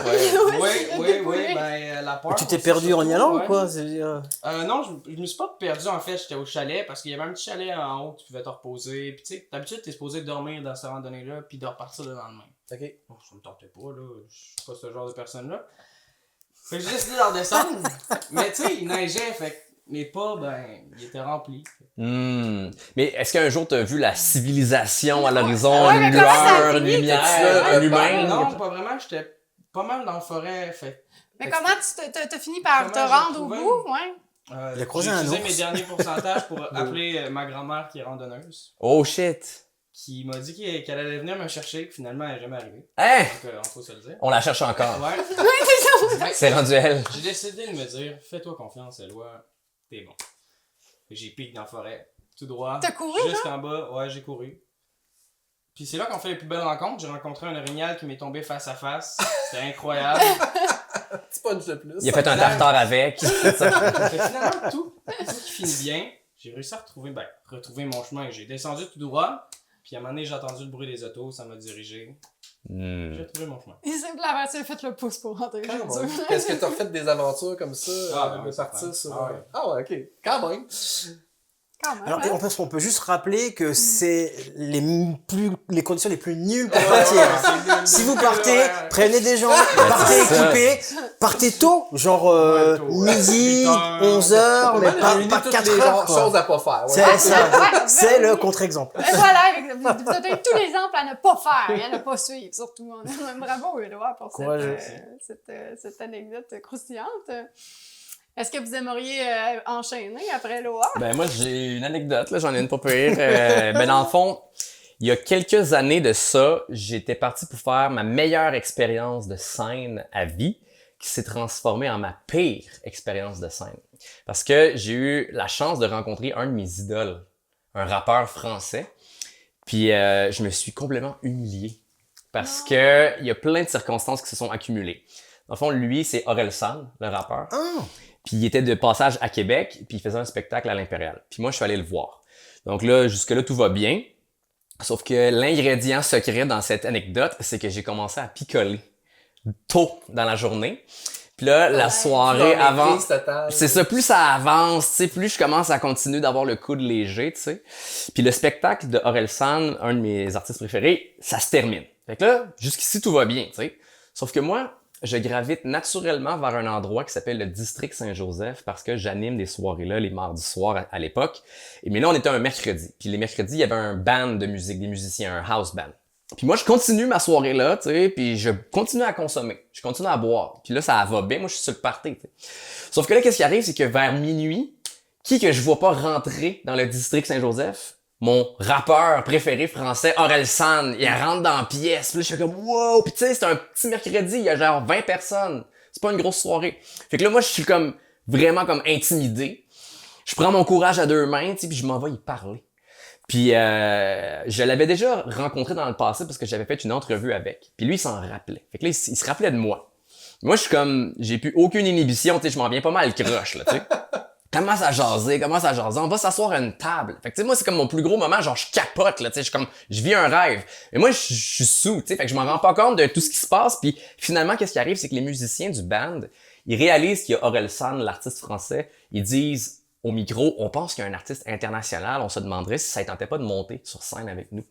Ouais. Oui, la peur. Tu t'es aussi, perdu en y surtout, allant ouais. ou quoi? C'est-à-dire, Non, je me suis pas perdu en fait, j'étais au chalet parce qu'il y avait un petit chalet en haut, tu pouvais te reposer. Puis tu sais, d'habitude, t'es supposé dormir dans cette randonnée-là, puis de repartir le lendemain. Ok. Bon, ça me tentait pas, là. Je suis pas ce genre de personne-là. Fait que j'ai décidé d'en redescendre. Mais tu sais, il neigeait, fait que mes pas, ben, ils étaient remplis. Mais est-ce qu'un jour t'as vu la civilisation à l'horizon, Ouais, mais une comment ça a lueur, une fini, lumière, t'as-tu- un humain? Non, pas vraiment, j'étais pas mal dans la forêt, fait Mais comment t'as fini par te Comment j'ai rendre au trouvé? bout? Ouais. Il a croisé j'ai un utilisé ours. mes derniers pourcentages pour appeler ma grand-mère qui est randonneuse, Oh shit! qui m'a dit qu'elle allait venir me chercher, que finalement elle n'est jamais arrivée. Hein? Donc on faut se le dire. On la cherche encore. Ouais. C'est rendu elle. J'ai décidé de me dire, fais-toi confiance, Eloi, t'es bon. Fait que j'ai piqué dans la forêt, tout droit. T'as couru, jusqu'en bas, ouais, j'ai couru. Puis c'est là qu'on fait les plus belles rencontres. J'ai rencontré un orignal qui m'est tombé face à face. C'était incroyable. Petit punch de plus. Il a fait un tartare avec. Fait que finalement, tout qui finit bien. J'ai réussi à retrouver mon chemin. J'ai descendu tout droit. Puis à un moment donné, j'ai entendu le bruit des autos. Ça m'a dirigé. J'ai retrouvé mon chemin. Il s'est fait le pouce pour rentrer chez Quand eux. même. Est-ce que t'as fait des aventures comme ça, ben de oui, partir certain. sur... Ah ouais, ok. Quand même. Quand même. Alors, hein. on peut juste rappeler que c'est les conditions les plus nulles pour partir. Si vous partez, prenez des gens, partez c'est ça. équipés, partez tôt, genre Tôt, ouais. midi, 8 heures. 11h, mais pas toutes 4 les heures. quoi. choses à pas faire. Ouais. C'est ça, Ouais, c'est le contre-exemple. Et voilà, vous donnez tous les exemples à ne pas faire et à ne pas suivre, surtout. Bravo, Éloi, pour Courageux. cette anecdote croustillante. Est-ce que vous aimeriez enchaîner après Éloi? Ben moi j'ai une anecdote, là, j'en ai une pas pire. Ben dans le fond, il y a quelques années de ça, j'étais parti pour faire ma meilleure expérience de scène à vie, qui s'est transformée en ma pire expérience de scène. Parce que j'ai eu la chance de rencontrer un de mes idoles, un rappeur français, puis je me suis complètement humilié. Parce que il y a plein de circonstances qui se sont accumulées. Dans le fond, lui, c'est Orelsan, le rappeur. Puis il était de passage à Québec, puis il faisait un spectacle à l'Impérial. Puis moi, je suis allé le voir. Donc là, jusque-là, tout va bien. Sauf que l'ingrédient secret dans cette anecdote, c'est que j'ai commencé à picoler tôt dans la journée. Puis là, la soirée avant... C'est ça, plus ça avance, tu sais, plus je commence à continuer d'avoir le coude léger, tu sais. Puis le spectacle de Orelsan, un de mes artistes préférés, ça se termine. Fait que là, jusqu'ici, tout va bien, tu sais. Sauf que moi, je gravite naturellement vers un endroit qui s'appelle le District Saint-Joseph parce que j'anime des soirées là, les mardis soirs à l'époque. Mais là, on était un mercredi. Puis les mercredis, il y avait un band de musique, des musiciens, un house band. Puis moi, je continue ma soirée là, tu sais, puis je continue à consommer. Je continue à boire. Puis là, ça va bien. Moi, je suis sur le party, tu sais. Sauf que là, qu'est-ce qui arrive, c'est que vers minuit, qui que je vois pas rentrer dans le District Saint-Joseph? Mon rappeur préféré français, Orelsan, il rentre dans la pièce. Puis là, je fais comme, wow! Puis tu sais, c'est un petit mercredi, il y a genre 20 personnes. C'est pas une grosse soirée. Fait que là, moi, je suis comme, vraiment comme intimidé. Je prends mon courage à deux mains, tu sais, puis je m'en vais y parler. Puis je l'avais déjà rencontré dans le passé parce que j'avais fait une entrevue avec. Puis lui, il s'en rappelait. Fait que là, il se rappelait de moi. Moi, je suis comme, j'ai plus aucune inhibition, tu sais, je m'en viens pas mal croche, là, tu sais. Commence à jaser, on va s'asseoir à une table. Fait que tu sais, moi, c'est comme mon plus gros moment, genre je capote, là, tu sais, je suis comme, je vis un rêve. Mais moi, je suis sous, tu sais, fait que je m'en rends pas compte de tout ce qui se passe, puis finalement, qu'est-ce qui arrive, c'est que les musiciens du band, ils réalisent qu'il y a Orelsan, l'artiste français, ils disent, au micro, on pense qu'il y a un artiste international, on se demanderait si ça ne tentait pas de monter sur scène avec nous.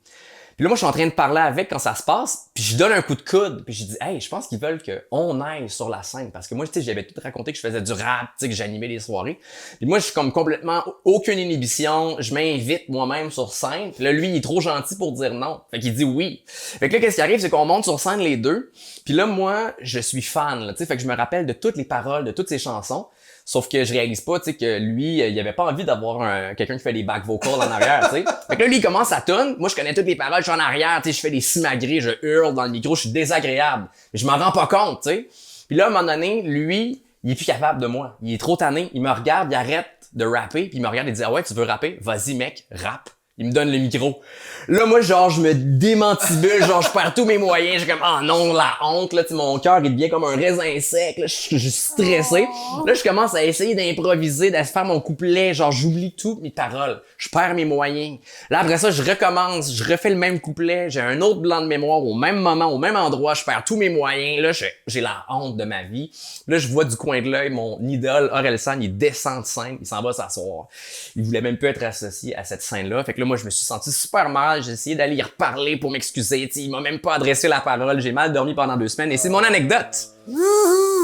Puis là, moi, je suis en train de parler avec quand ça se passe, puis je donne un coup de coude, puis je dis « Hey, je pense qu'ils veulent qu'on aille sur la scène. » Parce que moi, tu sais, j'avais tout raconté que je faisais du rap, tu sais, que j'animais les soirées. Puis moi, je suis comme complètement aucune inhibition, je m'invite moi-même sur scène. Puis là, lui, il est trop gentil pour dire non. Fait qu'il dit oui. Fait que là, qu'est-ce qui arrive, c'est qu'on monte sur scène les deux. Puis là, moi, je suis fan, là, tu sais, fait que je me rappelle de toutes les paroles, de toutes ses chansons. Sauf que je réalise pas, tu sais, que lui, il avait pas envie d'avoir quelqu'un qui fait des back vocals en arrière, tu sais. Fait que là, lui, il commence à tune. Moi, je connais toutes les paroles, je suis en arrière, tu sais, je fais des simagrées, je hurle dans le micro, je suis désagréable. Mais je m'en rends pas compte, tu sais. Puis là, à un moment donné, lui, il est plus capable de moi. Il est trop tanné. Il me regarde, il arrête de rapper, puis il me regarde et dit « Ah ouais, tu veux rapper? Vas-y, mec, rappe. » Il me donne le micro. Là, moi, genre, je me démantibule, genre, je perds tous mes moyens. J'ai comme, ah non, la honte, là, tu sais, mon cœur, il devient comme un raisin sec, là, je suis stressé. Là, je commence à essayer d'improviser, de faire mon couplet, genre, j'oublie toutes mes paroles. Je perds mes moyens. Là, après ça, je recommence, je refais le même couplet, j'ai un autre blanc de mémoire au même moment, au même endroit, je perds tous mes moyens. Là, j'ai la honte de ma vie. Là, je vois du coin de l'œil mon idole, Orelsan, il descend de scène, il s'en va s'asseoir. Il voulait même plus être associé à cette scène-là. Fait que là, moi, je me suis senti super mal. J'ai essayé d'aller y reparler pour m'excuser. T'sais, il m'a même pas adressé la parole. J'ai mal dormi pendant 2 semaines et c'est mon anecdote.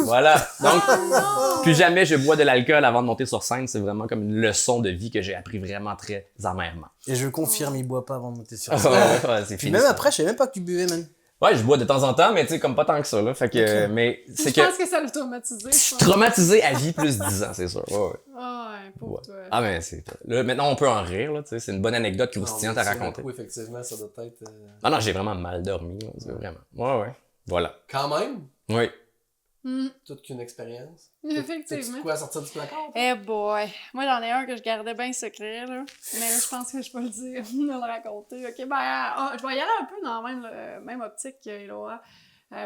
Voilà. Donc, plus jamais je bois de l'alcool avant de monter sur scène. C'est vraiment comme une leçon de vie que j'ai appris vraiment très amèrement. Et je confirme, il boit pas avant de monter sur Ouais, scène. ouais, c'est Puis fini. même ça. après, je savais même pas que tu buvais, man. Ouais, je bois de temps en temps, mais tu sais, comme pas tant que ça, là. Fait que, mais c'est Je que. pense que ça l'a traumatisé. Je suis traumatisé à vie plus 10 ans, c'est sûr. Ouais, ouais. Ah ouais, pour Ouais. toi. Ah, mais c'est. Là, maintenant, on peut en rire, là, tu sais. C'est une bonne anecdote croustillante à Non, mais raconter. Oui, effectivement, ça doit être... Ah non, j'ai vraiment mal dormi, là, c'est vraiment. Ouais, ouais. Voilà. Quand même, Oui. toute qu'une expérience. Effectivement. T'as-tu quoi à sortir du placard? Eh boy! Moi, j'en ai un que je gardais bien secret, là. Mais là, je pense que je peux le dire, le raconter. OK, ben, je vais y aller un peu dans la même optique qu'Eloa.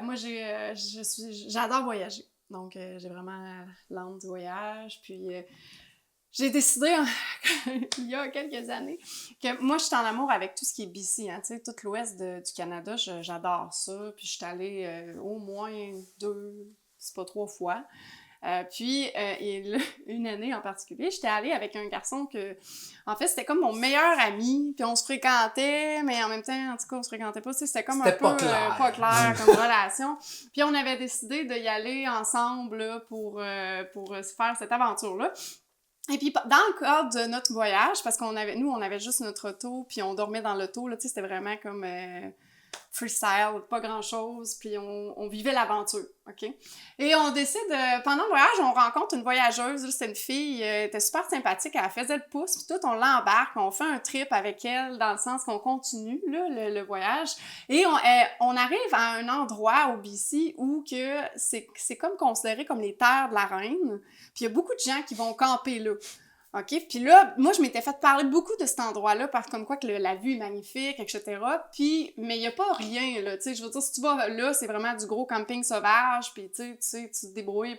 Moi, j'adore voyager. Donc, j'ai vraiment l'âme du voyage. Puis, j'ai décidé, il y a quelques années, que moi, je suis en amour avec tout ce qui est BC, hein, tu sais, tout l'ouest du Canada, j'adore ça. Puis, je suis allée au moins 2, c'est pas 3 fois. Une année en particulier, j'étais allée avec un garçon que, en fait, c'était comme mon meilleur ami, puis on se fréquentait, mais en même temps, en tout cas, on se fréquentait pas, tu sais, c'était comme un peu pas clair comme relation. Puis on avait décidé d'y aller ensemble là, pour se faire cette aventure-là. Et puis, dans le cadre de notre voyage, parce qu'on avait juste notre auto, puis on dormait dans l'auto, là, tu sais, c'était vraiment comme freestyle, pas grand-chose, puis on vivait l'aventure, OK? Et on décide, pendant le voyage, on rencontre une voyageuse, là, c'était une fille, elle était super sympathique, elle faisait le pouce, puis tout, on l'embarque, on fait un trip avec elle, dans le sens qu'on continue, là, le voyage, et on arrive à un endroit au BC où que c'est comme considéré comme les terres de la reine, puis il y a beaucoup de gens qui vont camper là. OK? Puis là, moi, je m'étais fait parler beaucoup de cet endroit-là, parce comme quoi que la vue est magnifique, etc. Puis, mais il n'y a pas rien, là, tu sais, je veux dire, si tu vas là, c'est vraiment du gros camping sauvage, puis tu te débrouilles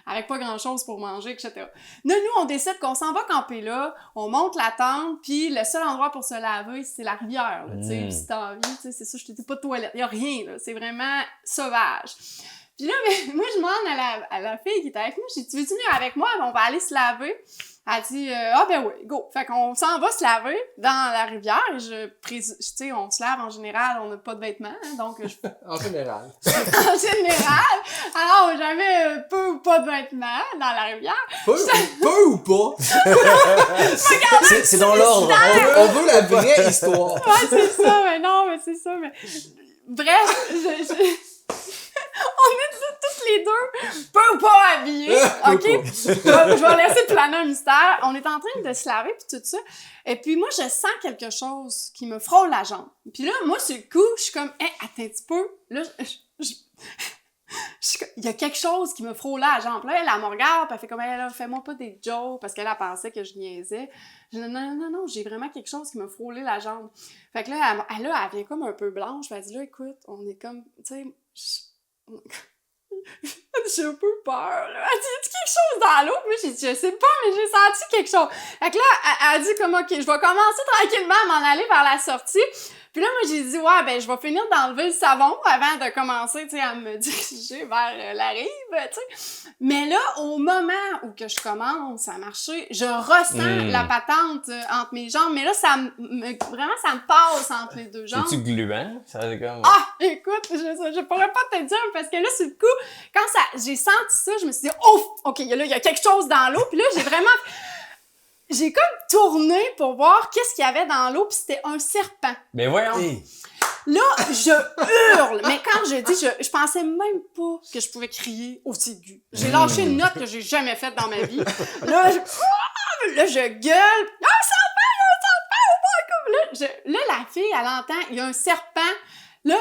avec pas grand-chose pour manger, etc. Nous, on décide qu'on s'en va camper là, on monte la tente, puis le seul endroit pour se laver, c'est la rivière, là, tu sais, puis si t'as envie, tu sais, c'est ça, je te dis pas de toilette, il y a rien, là, c'est vraiment sauvage. Puis là, moi, je demande à la fille qui était avec nous, je dis, tu veux-tu venir avec moi? On va aller se laver. Elle dit, ah ben oui, go. Fait qu'on s'en va se laver dans la rivière. Tu sais, on se lave en général, on n'a pas de vêtements, hein, donc En général. En général. Alors, j'avais peu ou pas de vêtements dans la rivière. Peu ou pas? C'est dans l'ordre. On veut la vraie histoire. Ouais, c'est ça, mais non, mais c'est ça, mais... Bref, on est toutes les deux peu ou pas habillés, OK? Je vais laisser planer un mystère. On est en train de se laver puis tout ça. Et puis moi, je sens quelque chose qui me frôle la jambe. Puis là, moi, sur le coup, je suis comme, attends un petit peu. Là, il y a quelque chose qui me frôlait la jambe. Là, elle me regarde, puis elle fait comme, là, fais-moi pas des jokes, parce qu'elle pensait que je niaisais. Je dis, non, j'ai vraiment quelque chose qui me frôlait la jambe. Fait que là, elle vient comme un peu blanche, puis elle dit, là, écoute, on est comme, tu sais, j'ai un peu peur, là. Elle dit, y a-tu quelque chose dans l'eau? Moi, j'ai dit, je sais pas, mais j'ai senti quelque chose. Fait que là, elle dit comme, OK, je vais commencer tranquillement à m'en aller vers la sortie. Puis là, moi, j'ai dit, ouais, ben, je vais finir d'enlever le savon avant de commencer, tu sais, à me diriger vers la rive, tu sais. Mais là, au moment où que je commence à marcher, je ressens la patente entre mes jambes. Mais là, vraiment, ça me passe entre les deux jambes. C'est-tu gluant? Ça fait comme... Ah, écoute, je pourrais pas te dire, parce que là, sur le coup, quand j'ai senti ça, je me suis dit, oh, OK, là, il y a quelque chose dans l'eau. Puis là, j'ai comme tourné pour voir qu'est-ce qu'il y avait dans l'eau, puis c'était un serpent. Mais voyons! Là, je hurle, mais quand je dis, je pensais même pas que je pouvais crier aussi aigu. J'ai lâché une note que j'ai jamais faite dans ma vie. Là, je gueule. Ah, serpent, oh my God! Là, la fille, elle entend, il y a un serpent. Là,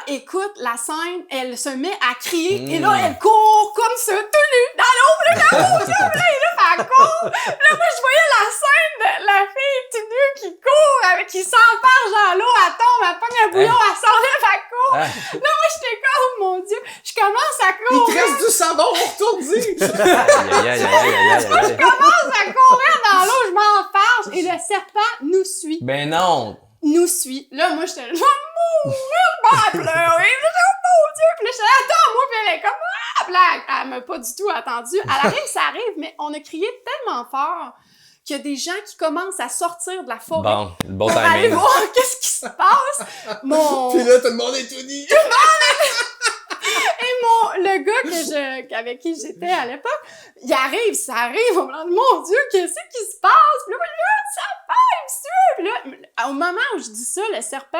écoute, la scène, elle se met à crier, et là, elle court comme ça, tout nu, dans l'eau, là, elle court. Là, moi, je voyais la scène de la fille tout nue qui court, qui s'embarge dans l'eau, elle tombe, elle pogne un bouillon, elle s'enlève, elle court. Là, moi, j'étais comme, oh mon Dieu, je commence à courir. Il te reste du savon, retourne-y! Je commence à courir dans l'eau, je m'enfarge, et le serpent nous suit. Ben non! Nous suit. Là, moi, j'étais là, je vais mourir, je vais pleurer. Puis là, oh mon Dieu. Puis là, j'étais là, attends-moi. Puis elle est comme, ah! Puis là, elle m'a pas du tout attendu. À la rive, ça arrive, mais on a crié tellement fort qu'il y a des gens qui commencent à sortir de la forêt. Bon, le bon pour aller timing. voir qu'est-ce qui se passe. Puis là, tout le monde est tout nu! Et le gars avec qui j'étais à l'époque, il arrive, ça arrive, on me dit, mon Dieu, qu'est-ce qui se passe? Puis là, ça passe, il me suit. Puis là, au moment où je dis ça, le serpent,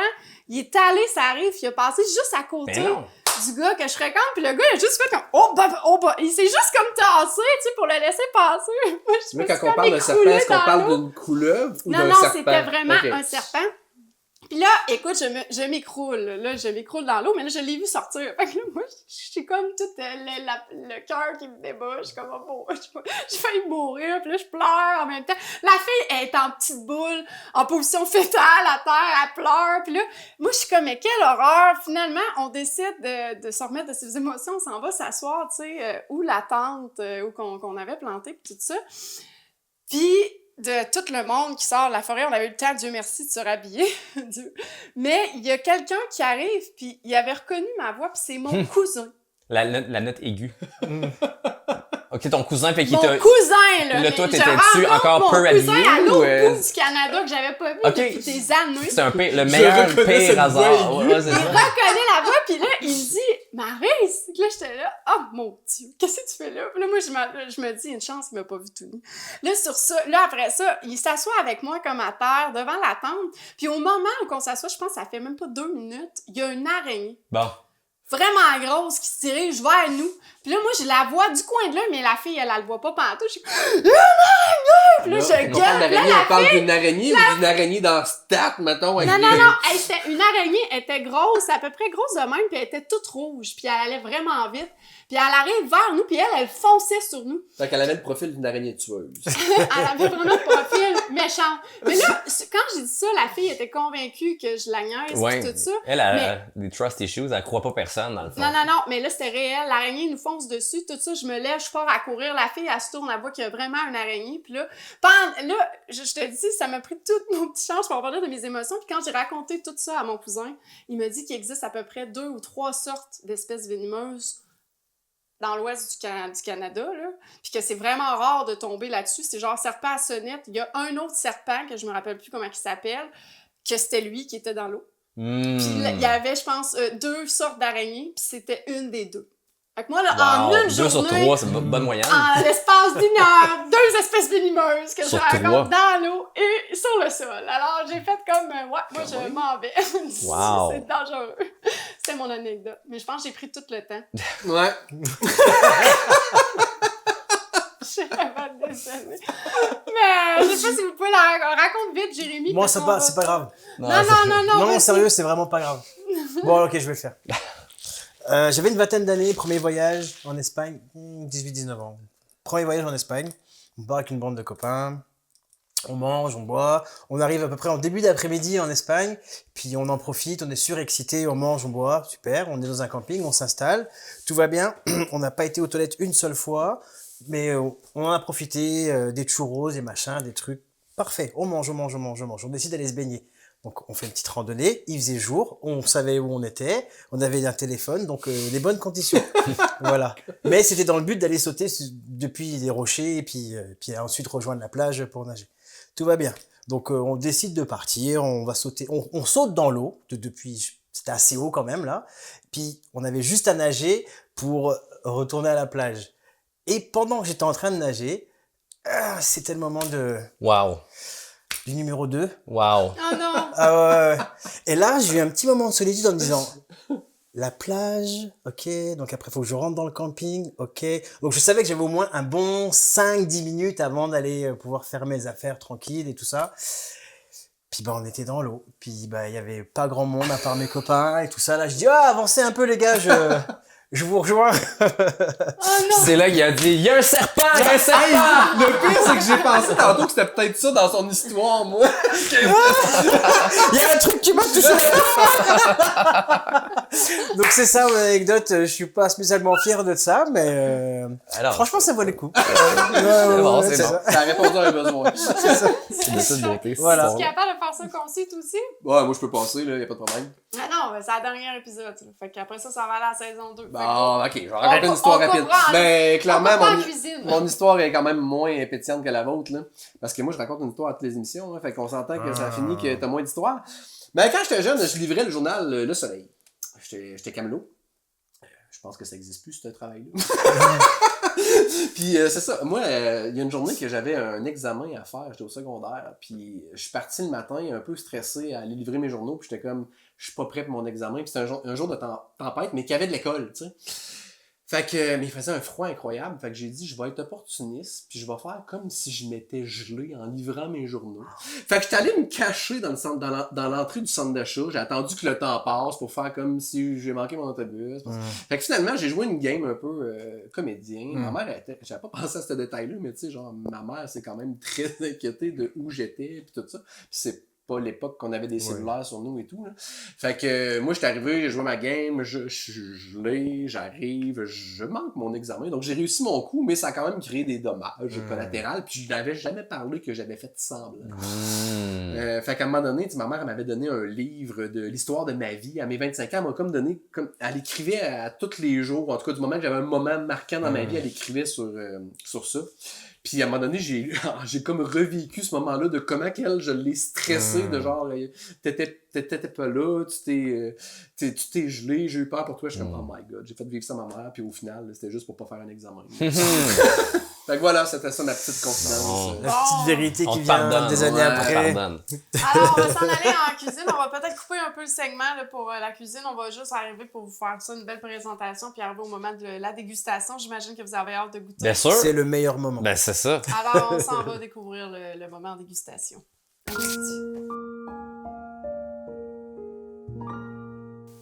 il est allé, ça arrive, il a passé juste à côté du gars que je fréquente, puis le gars, il a juste fait comme, oh bah, il s'est juste comme tassé, tu sais, pour le laisser passer. Moi, je me Quand suis on parle comme de serpent, est-ce qu'on parle d'une couleuvre ou d'un serpent? Non, c'était vraiment un serpent. Puis là, écoute, je m'écroule. Là, je m'écroule dans l'eau, mais là, je l'ai vu sortir. Fait que là, moi, je suis comme tout le cœur qui me débat. Je suis comme, oh, bon, j'ai failli mourir. Puis là, je pleure en même temps. La fille, elle est en petite boule, en position fétale à terre, elle pleure. Puis là, moi, je suis comme, mais quelle horreur! Finalement, on décide de se remettre de ses émotions. On s'en va s'asseoir, tu sais, où la tente, où qu'on avait planté, puis tout ça. Puis, de tout le monde qui sort de la forêt, on avait eu le temps, Dieu merci, de se rhabiller. Mais il y a quelqu'un qui arrive, puis il avait reconnu ma voix, puis c'est mon cousin. La note aiguë. Ok, ton cousin, fait qu'il mon t'a... cousin, là! Là, toi, t'étais-tu encore peu habillé? Mon cousin à l'autre ou bout du Canada que j'avais pas vu depuis des années. C'est le meilleur pire hasard. Ouais, c'est il ça. reconnaît la voix, puis là, il me dit « Maryse! » Là, j'étais là « Oh, mon Dieu! Qu'est-ce que tu fais là? » Puis là, moi, je me dis « Une chance qu'il m'a pas vu tout nu. » Là, après ça, il s'assoit avec moi comme à terre, devant la tente. Puis au moment où on s'assoit, je pense que ça fait même pas 2 minutes, il y a une araignée. Bon. Vraiment grosse qui se dirige vers nous. Puis là, moi, je la vois du coin de là, mais la fille, elle le voit pas pantoute. Je suis puis là, je gueule. On parle d'une araignée ou d'une araignée dans Stat, mettons. Non. Une araignée, elle était grosse, à peu près grosse de même, puis elle était toute rouge, puis elle allait vraiment vite. Puis elle arrive vers nous, puis elle fonçait sur nous. Fait qu'elle avait le profil d'une araignée tueuse. Elle avait vraiment le profil méchant. Mais là, quand j'ai dit ça, la fille était convaincue que je la niaise, puis tout ça. Elle a des trust issues, elle croit pas personne, dans le fond. Non, mais là, c'était réel. L'araignée nous fonce dessus, tout ça, je me lève, je pars à courir. La fille, elle se tourne, elle voit qu'il y a vraiment une araignée. Puis là, je te dis, ça m'a pris tout mon petit change pour parler de mes émotions. Puis quand j'ai raconté tout ça à mon cousin, il m'a dit qu'il existe à peu près 2 ou 3 sortes d'espèces venimeuses dans l'ouest du Canada, là, puis que c'est vraiment rare de tomber là-dessus. C'est genre serpent à sonnette. Il y a un autre serpent, que je me rappelle plus comment il s'appelle, que c'était lui qui était dans l'eau. Puis il y avait, je pense, 2 sortes d'araignées, puis c'était une des 2. Fait que moi, là, en une 2 sur journée... 3, c'est une bonne moyenne. En l'espace d'1 heure, 2 espèces venimeuses que Sur je rencontre 3. dans l'eau et sur le sol. Alors, j'ai fait comme, moi, je m'en vais. Wow. C'est dangereux. C'était mon anecdote. Mais je pense que j'ai pris tout le temps. Ouais. Je sais pas de désolée. Mais je sais pas si vous pouvez la raconter vite, Jérémy. Moi, c'est pas grave. Non, sérieux, c'est vraiment pas grave. Bon, ok, je vais le faire. J'avais une vingtaine d'années, premier voyage en Espagne, 18-19 ans. Premier voyage en Espagne, on part avec une bande de copains, on mange, on boit, on arrive à peu près en début d'après-midi en Espagne, puis on en profite, on est surexcité, on mange, on boit, super, on est dans un camping, on s'installe, tout va bien, on n'a pas été aux toilettes une seule fois, mais on en a profité, des churros, des machins, des trucs, parfait, on mange, on décide d'aller se baigner Donc, on fait une petite randonnée, il faisait jour, on savait où on était, on avait un téléphone, donc les bonnes conditions. Voilà. Mais c'était dans le but d'aller sauter depuis les rochers et puis ensuite rejoindre la plage pour nager. Tout va bien. Donc, on décide de partir, on va sauter, on saute dans l'eau, depuis, c'était assez haut quand même, là. Puis, on avait juste à nager pour retourner à la plage. Et pendant que j'étais en train de nager, c'était le moment Wow. du numéro 2. Wow. Oh non! Ah ouais. Et là, j'ai eu un petit moment de solitude en me disant, la plage, ok, donc après, il faut que je rentre dans le camping, ok. Donc, je savais que j'avais au moins un bon 5-10 minutes avant d'aller pouvoir faire mes affaires tranquilles et tout ça. Puis, on était dans l'eau. Puis, il y avait pas grand monde à part mes copains et tout ça. Là, je dis, avancez un peu, les gars, je vous rejoins. Oh non! C'est là qu'il a dit, il y a un serpent, il y a un serpent! Le pire, c'est que j'ai pensé tantôt que c'était peut-être ça dans son histoire, moi. Il y a un truc qui m'a touché. Donc c'est ça mon anecdote. Je suis pas spécialement fier de ça, mais Alors, franchement ça vaut le coup. c'est bon, c'est bon. Ça a répondu à un besoin. C'est de toute beauté. Voilà. Tu es capable de faire ça concis, toi aussi? Ouais, moi je peux passer, là, y a pas de problème. Ah non, mais c'est le dernier épisode. Là. Fait qu'après ça va aller à la saison 2. Bon, ok, je vais raconter une histoire rapide. comprend, Mais clairement, en cuisine. mon histoire est quand même moins pétillante que la vôtre, là. Parce que moi, je raconte une histoire à toutes les émissions, hein, fait qu'on s'entend que ça finit que t'as moins d'histoire. Mais quand j'étais jeune, je livrais le journal Le Soleil. J'étais camelot. Je pense que ça existe plus, ce travail-là. Puis c'est ça. Moi, il y a une journée que j'avais un examen à faire. J'étais au secondaire. Puis je suis parti le matin un peu stressé à aller livrer mes journaux. Puis j'étais comme, je suis pas prêt pour mon examen. Puis c'était un jour de tempête, mais qu'il y avait de l'école, tu sais. Fait que, mais il faisait un froid incroyable. Fait que j'ai dit, je vais être opportuniste, puis je vais faire comme si je m'étais gelé en livrant mes journaux. Fait que j'étais allé me cacher dans l'entrée du centre d'achat. J'ai attendu que le temps passe pour faire comme si j'ai manqué mon autobus. Fait que finalement, j'ai joué une game un peu comédien. Ma mère j'avais pas pensé à ce détail-là, mais tu sais, genre, ma mère s'est quand même très inquiétée de où j'étais, puis tout ça. Puis c'est pas l'époque qu'on avait des cellulaires sur nous et tout, là. Fait que moi, j'étais arrivé, j'ai joué ma game, je suis gelé, j'arrive, je manque mon examen. Donc, j'ai réussi mon coup, mais ça a quand même créé des dommages collatéraux. Puis, je n'avais jamais parlé que j'avais fait semblant. Fait qu'à un moment donné, ma mère elle m'avait donné un livre de l'histoire de ma vie. À mes 25 ans, elle m'a comme donné... elle écrivait à tous les jours, en tout cas, du moment que j'avais un moment marquant dans ma vie, elle écrivait sur ça. Puis à un moment donné, j'ai comme revécu ce moment-là de comment je l'ai stressé, de genre, t'étais pas là, tu t'es gelé, j'ai eu peur pour toi, je suis comme, oh my god, j'ai fait vivre ça à ma mère, puis au final, c'était juste pour pas faire un examen. Fait que voilà, c'était ça ma petite confidence. La petite vérité On qui te vient pardonne, des années après. Pardonne. Alors, on va s'en aller en cuisine. On va peut-être couper un peu le segment là, pour la cuisine. On va juste arriver pour vous faire ça, une belle présentation, puis arriver au moment de la dégustation. J'imagine que vous avez hâte de goûter. Bien sûr. C'est le meilleur moment. Ben, c'est ça. Alors, on s'en va découvrir le moment en dégustation.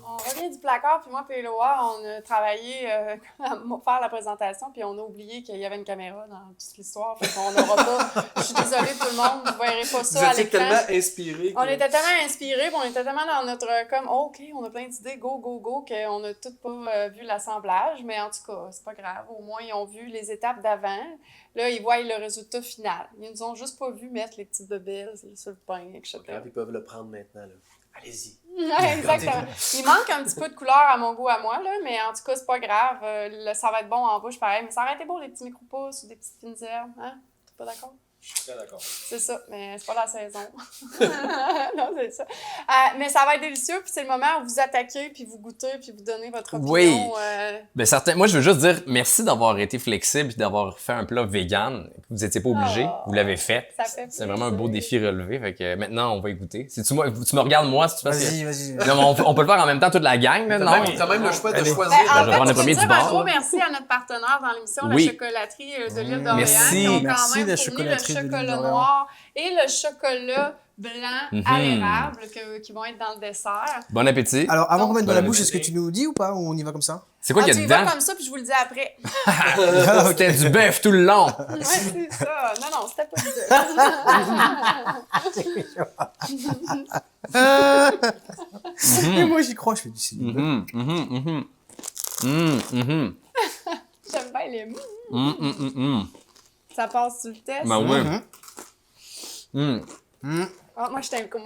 On revient du placard, puis moi et Eloa, on a travaillé à faire la présentation, puis on a oublié qu'il y avait une caméra dans toute l'histoire. Fait qu'on n'aura pas... Je suis désolée tout le monde, vous verrez pas ça à l'écran. Tellement inspiré. On était tellement inspirés, puis on était tellement dans notre comme OK, on a plein d'idées, go, qu'on n'a toutes pas vu l'assemblage, mais en tout cas, c'est pas grave. Au moins, ils ont vu les étapes d'avant. Là, ils voient le résultat final. Ils nous ont juste pas vu mettre les petites bebelles sur le pain, etc. Ils peuvent le prendre maintenant, là. Allez-y. Ouais, exactement. Il manque un petit peu de couleur à mon goût à moi, là, mais en tout cas, c'est pas grave. Ça va être bon en bouche pareil. Mais ça aurait été beau, les petits micro-pousses ou des petites fines herbes. Hein? T'es pas d'accord? Je suis très d'accord. C'est ça, mais c'est pas la saison. Non, c'est ça. Mais ça va être délicieux, puis c'est le moment où vous attaquez, puis vous goûtez, puis vous donnez votre opinion. Oui. Ben, certain. Moi, je veux juste dire merci d'avoir été flexible et d'avoir fait un plat vegan. Vous étiez pas obligé, vous l'avez fait. Ça fait C'est vraiment un beau défi relevé. Fait que maintenant, on va y goûter. Si tu me regardes moi, si tu passes. Vas-y. Non, on peut le faire en même temps toute la gang. Là, non? T'as même le choix de choisir. En je vais fait, prendre le je premier veux du dire un bord, gros là. merci à notre partenaire dans l'émission, Oui. la chocolaterie de l'île d'Orléans, Merci. qui ont quand Merci, même la fourni le chocolaterie de l'île chocolat d'Orléans. noir et le chocolat blanc à l'érable qui vont être dans le dessert. Bon appétit. Alors, avant qu'on mette dans la Bon bouche, appétit. est-ce que tu nous dis ou pas, ou on y va comme ça? C'est quoi qu'il y a tu y vas dedans? comme ça, puis je vous le dis après. C'était du bœuf tout le long. Ouais, c'est ça. Non, c'était pas du Et moi, j'y crois, je fais du cinéma. J'aime bien les mots. Ça passe sur le test. Ben oui. Ah, moi,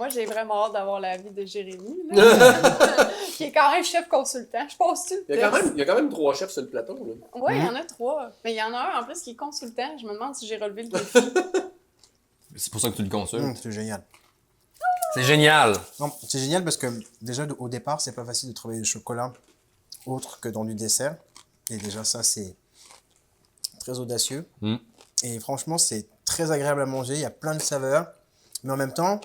j'ai vraiment hâte d'avoir l'avis de Jérémy, là. Qui est quand même chef consultant. Je pense-tu le Il y a quand même 3 chefs sur le plateau. Là. Oui, il y en a 3. Mais il y en a un en plus qui est consultant. Je me demande si j'ai relevé le défi. C'est pour ça que tu le consultes. C'est génial. C'est génial. Non, c'est génial parce que déjà au départ, c'est pas facile de trouver du chocolat autre que dans du dessert. Et déjà ça, c'est très audacieux. Et franchement, c'est très agréable à manger. Il y a plein de saveurs. Mais en même temps,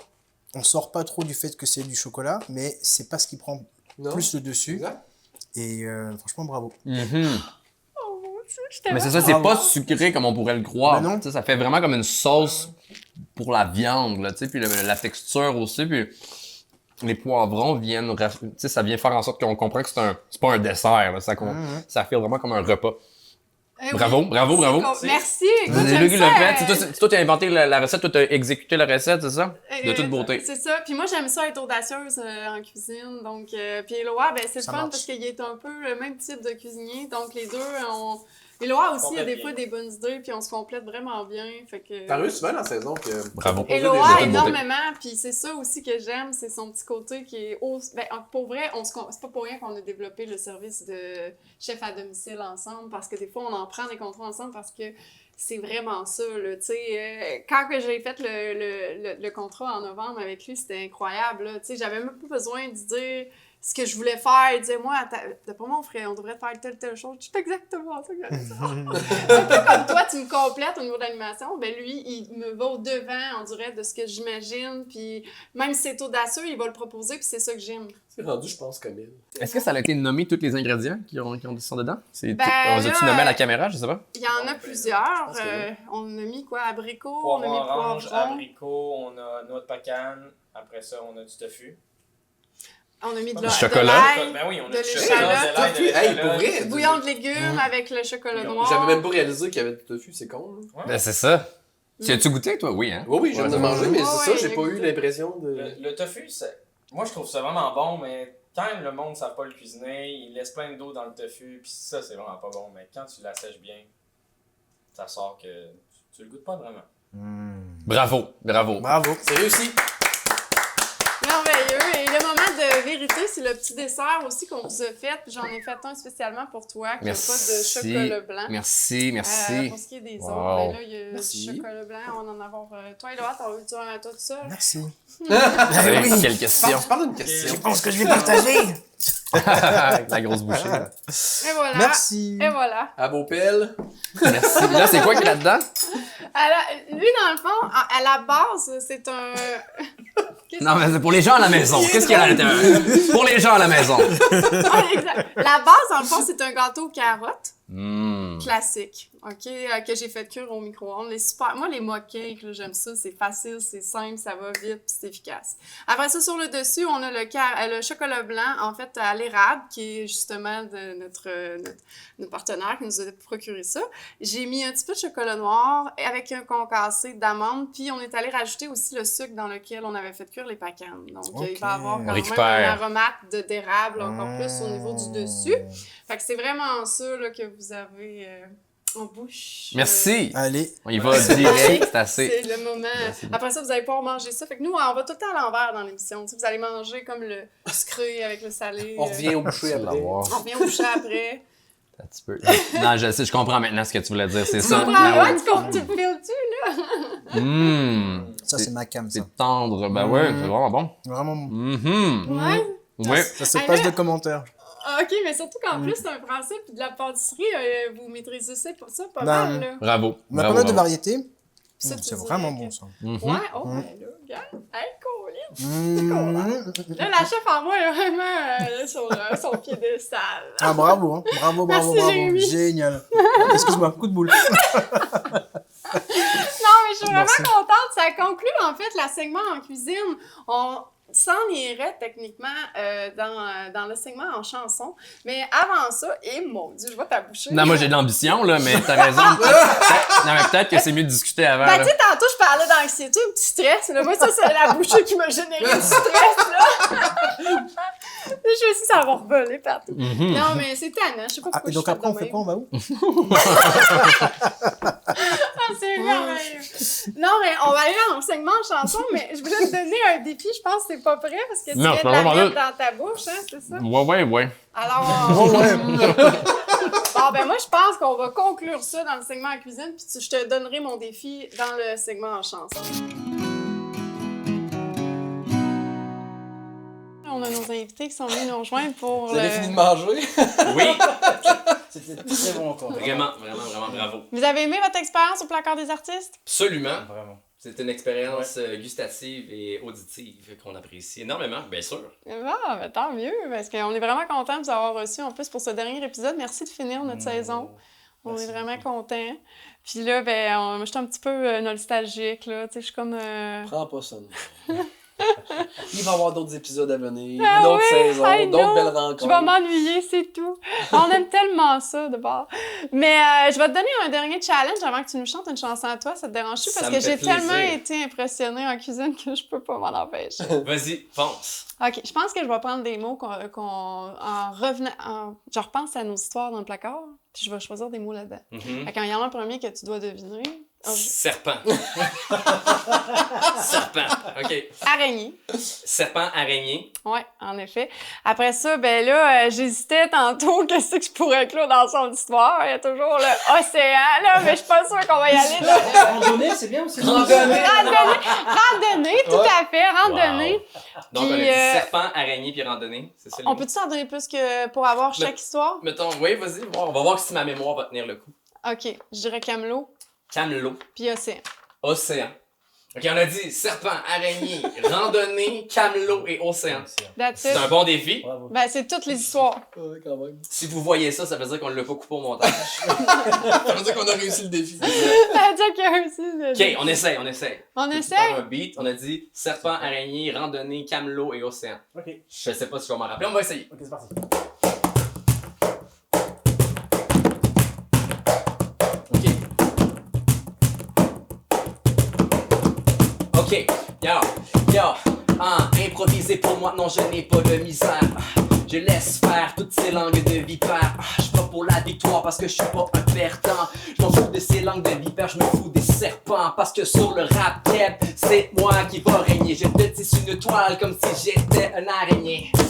on sort pas trop du fait que c'est du chocolat, mais c'est pas ce qui prend plus le dessus. Exact. Et franchement, bravo. Oh mon Dieu, j'étais Mais c'est ça, c'est pas sucré comme on pourrait le croire. Ben non. Tu sais, ça fait vraiment comme une sauce pour la viande, là, tu sais, puis la texture aussi, puis les poivrons viennent, tu sais, ça vient faire en sorte qu'on comprend que c'est pas un dessert, là, ça fait vraiment comme un repas. Bravo. Merci. Écoute, C'est j'aime lui qui ça, l'a fait. C'est toi qui as inventé la recette, toi tu as exécuté la recette, c'est ça? De toute beauté. C'est ça. Puis moi, j'aime ça être audacieuse en cuisine. Donc, puis Éloi, ben, c'est le fun parce qu'il est un peu le même type de cuisinier. Donc, les deux, Éloi aussi a des fois des bonnes idées, puis on se complète vraiment bien. Fait que... T'as réussi souvent dans la saison que... Bravo. Éloi, énormément. Puis c'est ça aussi que j'aime, c'est son petit côté qui est... Ben, pour vrai, c'est pas pour rien qu'on a développé le service de chef à domicile ensemble, parce que des fois, on en prend des contrats ensemble parce que c'est vraiment ça, là, tu sais. Quand que j'ai fait le contrat en novembre avec lui, c'était incroyable, là. Tu sais, j'avais même pas besoin de dire ce que je voulais faire. Il disait, moi, d'après moi, on devrait faire telle chose. C'est exactement ça que j'allais dire. Un peu comme toi, tu me complètes au niveau de l'animation, ben lui, il me va au-devant, on dirait, de ce que j'imagine. Puis même si c'est audacieux, il va le proposer, puis c'est ça que j'aime. C'est rendu, je pense, comme il. Est-ce que ça a été nommé tous les ingrédients qui sont dedans? Ben, on les a-tu nommés à la caméra, je sais pas? Il y en a plusieurs. On a mis quoi? Abricot, on a mis orange, poivron. abricot, on a noix de pacane. Après ça, on a du tofu. On a mis Du chocolat. Ben oui, on a de du l'échalote. chocolat, de Hey, l'échalote. pour vrai? Bouillon de légumes avec le chocolat noir. J'avais même pas réalisé qu'il y avait du tofu, c'est con. Là. Ouais. Ben c'est ça. Tu as-tu goûté, toi? Oui, hein? Oui, je viens de manger, mais c'est Ouais, ça, j'ai il a pas eu goûté. l'impression de... Le tofu, moi je trouve ça vraiment bon, mais quand le monde ne savent pas le cuisiner, ils laissent plein d'eau dans le tofu, puis ça c'est vraiment pas bon. Mais quand tu l'assèches bien, ça sort que tu le goûtes pas vraiment. Bravo. Bravo. C'est réussi! Merveilleux. Et le moment de vérité, c'est le petit dessert aussi qu'on vous a fait. Puis j'en ai fait un spécialement pour toi, qui n'a pas de chocolat blanc. Merci. Pour ce qui est des Wow. autres, ben là, il y a Merci. du chocolat blanc. On va en avoir... Toi, Éloi, t'en veux-tu un à toi tout seul? Merci. Hey, oui. quelle question. Je parle d'une question. Je pense que je vais partager. Avec la grosse bouchée. Et voilà. Merci. Et voilà. À Beaupel. Merci. Là, c'est quoi qui est là-dedans? Lui, dans le fond, à la base, c'est un... Non, mais c'est pour les gens à la maison. Qu'est-ce qu'il y a à l'intérieur? Pour les gens à la maison. Ah, exact. La base, dans le fond, c'est un gâteau aux carottes. Classique, OK, que j'ai fait cuire au micro-ondes. Moi, les mock cakes, là, j'aime ça, c'est facile, c'est simple, ça va vite, puis c'est efficace. Après ça, sur le dessus, on a le chocolat blanc, en fait, à l'érable, qui est justement de notre partenaire qui nous a procuré ça. J'ai mis un petit peu de chocolat noir avec un concassé d'amandes, puis on est allé rajouter aussi le sucre dans lequel on avait fait cuire les pacanes. Donc, il va y avoir quand même un aromate d'érable encore plus au niveau du dessus. Fait que c'est vraiment ça là, que vous avez en bouche. Merci. Allez. On y va direct, c'est assez. C'est le moment. Après ça, vous allez pouvoir manger ça. Fait que nous, on va tout le temps à l'envers dans l'émission. Tu sais, vous allez manger comme le sucré avec le salé. On revient au boucher après. On revient au boucher après. Un petit peu. Non, je sais, je comprends maintenant ce que tu voulais dire, c'est ça. Tu le files-tu, là? Ça, c'est ma cam, ça. C'est tendre. Ben ouais, c'est vraiment bon. Vraiment bon. Ouais. Oui. Ça se passe de commentaires. OK, mais surtout qu'en plus, c'est un français puis de la pâtisserie, vous maîtrisez ça pas Ben, mal, là. Bravo. On a pas mal de variétés. Ça, tu C'est dirais vraiment que- bon, ça. Ouais, oh, ben là, regarde. Hey, Colin. Là, la chef en moi est vraiment sur son piédestal. Ah, bravo, hein. Bravo. Merci, Jérémy. Génial. Excuse-moi, coup de boule. Non, mais je suis vraiment contente. Ça conclut, en fait, la segment en cuisine. On s'en irait techniquement dans le segment en chanson. Mais avant ça, mon Dieu, je vois ta bouche. Non, moi j'ai de l'ambition, là, mais t'as raison. Non, mais peut-être que c'est mieux de discuter avant. Ben, là. tu sais, tantôt, je parlais d'anxiété, un petit stress. Là. Moi, ça, c'est la bouchée qui m'a généré du stress, là. Je sais si ça va revoler partout. Non, mais c'est tannant. Je sais pas pourquoi Et donc je suis après, on fait de quoi? On va où? même. Ah, c'est merveilleux. Non, mais on va aller dans le segment chanson, mais je voulais te donner un défi. Je pense que t'es pas prêt parce que tu viens de la mettre dans ta bouche, hein, c'est ça? Ouais. Alors, bon, ben moi, je pense qu'on va conclure ça dans le segment en cuisine, puis je te donnerai mon défi dans le segment en chanson. On a nos invités qui sont venus nous rejoindre pour Vous avez fini de manger? Oui! C'était très bon encore. Vraiment, bravo. Vous avez aimé votre expérience au placard des artistes? Absolument. Vraiment. C'est une expérience gustative et auditive qu'on apprécie énormément, bien sûr. Ah, ben tant mieux, parce qu'on est vraiment contents de vous avoir reçus en plus pour ce dernier épisode. Merci de finir notre saison. On est vraiment contents. Puis là, ben, je suis un petit peu nostalgique, là. Tu sais, je suis comme... Prends pas ça, non. Il va y avoir d'autres épisodes à venir, Ah d'autres oui, saisons, I d'autres know. belles rencontres. Je vais m'ennuyer, c'est tout. On aime tellement ça, de bord. Mais je vais te donner un dernier challenge avant que tu nous chantes une chanson à toi. Ça te dérange-tu? Ça Parce me que fait j'ai tellement plaisir. été impressionnée en cuisine que je peux pas m'en empêcher. Vas-y, fonce. OK, je pense que je vais prendre des mots en revenant... Je repense à nos histoires dans le placard, puis je vais choisir des mots là-dedans. Mhm. Fait qu'il y en a un premier que tu dois deviner. Serpent. Serpent. OK. Araignée. Serpent, araignée. Ouais, en effet. Après ça, ben là, j'hésitais tantôt qu'est-ce que je pourrais inclure dans son histoire. Il y a toujours le océan, là, mais je suis pas sûre qu'on va y aller. Randonnée, c'est bien aussi. Randonnée, tout à fait, randonnée. Donc, on a Puis, dit serpent, araignée puis randonnée. C'est ça le On mot? peut-tu s'en donner plus que pour avoir chaque histoire? Mettons, oui, vas-y. On va voir si ma mémoire va tenir le coup. OK, je dirais camelot, Camelot. puis océan. Océan. OK, on a dit serpent, araignée, randonnée, camelot et océan. That's C'est it. un bon défi. Bravo. Ben, c'est toutes les histoires. Ouais, quand même. Si vous voyez ça, ça veut dire qu'on ne l'a pas coupé au montage. Ça veut dire qu'on a réussi le défi. Ça veut dire qu'il y a aussi... OK, on essaye. On Par essaie? un beat, on a dit serpent, araignée, randonnée, camelot et océan. Ok, Je sais pas si je vais m'en rappeler, on va essayer. c'est parti. OK, improviser pour moi, non, je n'ai pas de misère. Je laisse faire toutes ces langues de vipères. Je suis pas pour la victoire parce que je suis pas un perdant. Je m'en fous de ces langues de vipères, je me fous des serpents. Parce que sur le rap game, c'est moi qui va régner. Je te tisse une toile comme si j'étais un araignée. Tu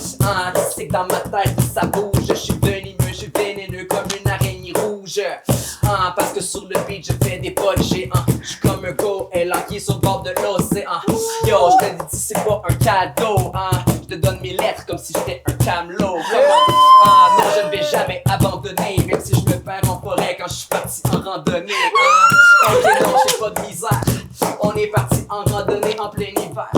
sais que dans ma tête ça bouge. Je suis venimeux, je suis vénéneux comme une araignée rouge. Parce que sur le beat je fais des pas de géants. Je suis comme un goéland qui est sur le bord de l'océan. Yo, je te dis c'est pas un cadeau. Je te donne mes lettres comme si j'étais un camelot. Non, je ne vais jamais abandonner. Même si je me perds en forêt quand je suis parti en randonnée. Ok, non, j'ai pas de misère. On est parti en randonnée en plein hiver.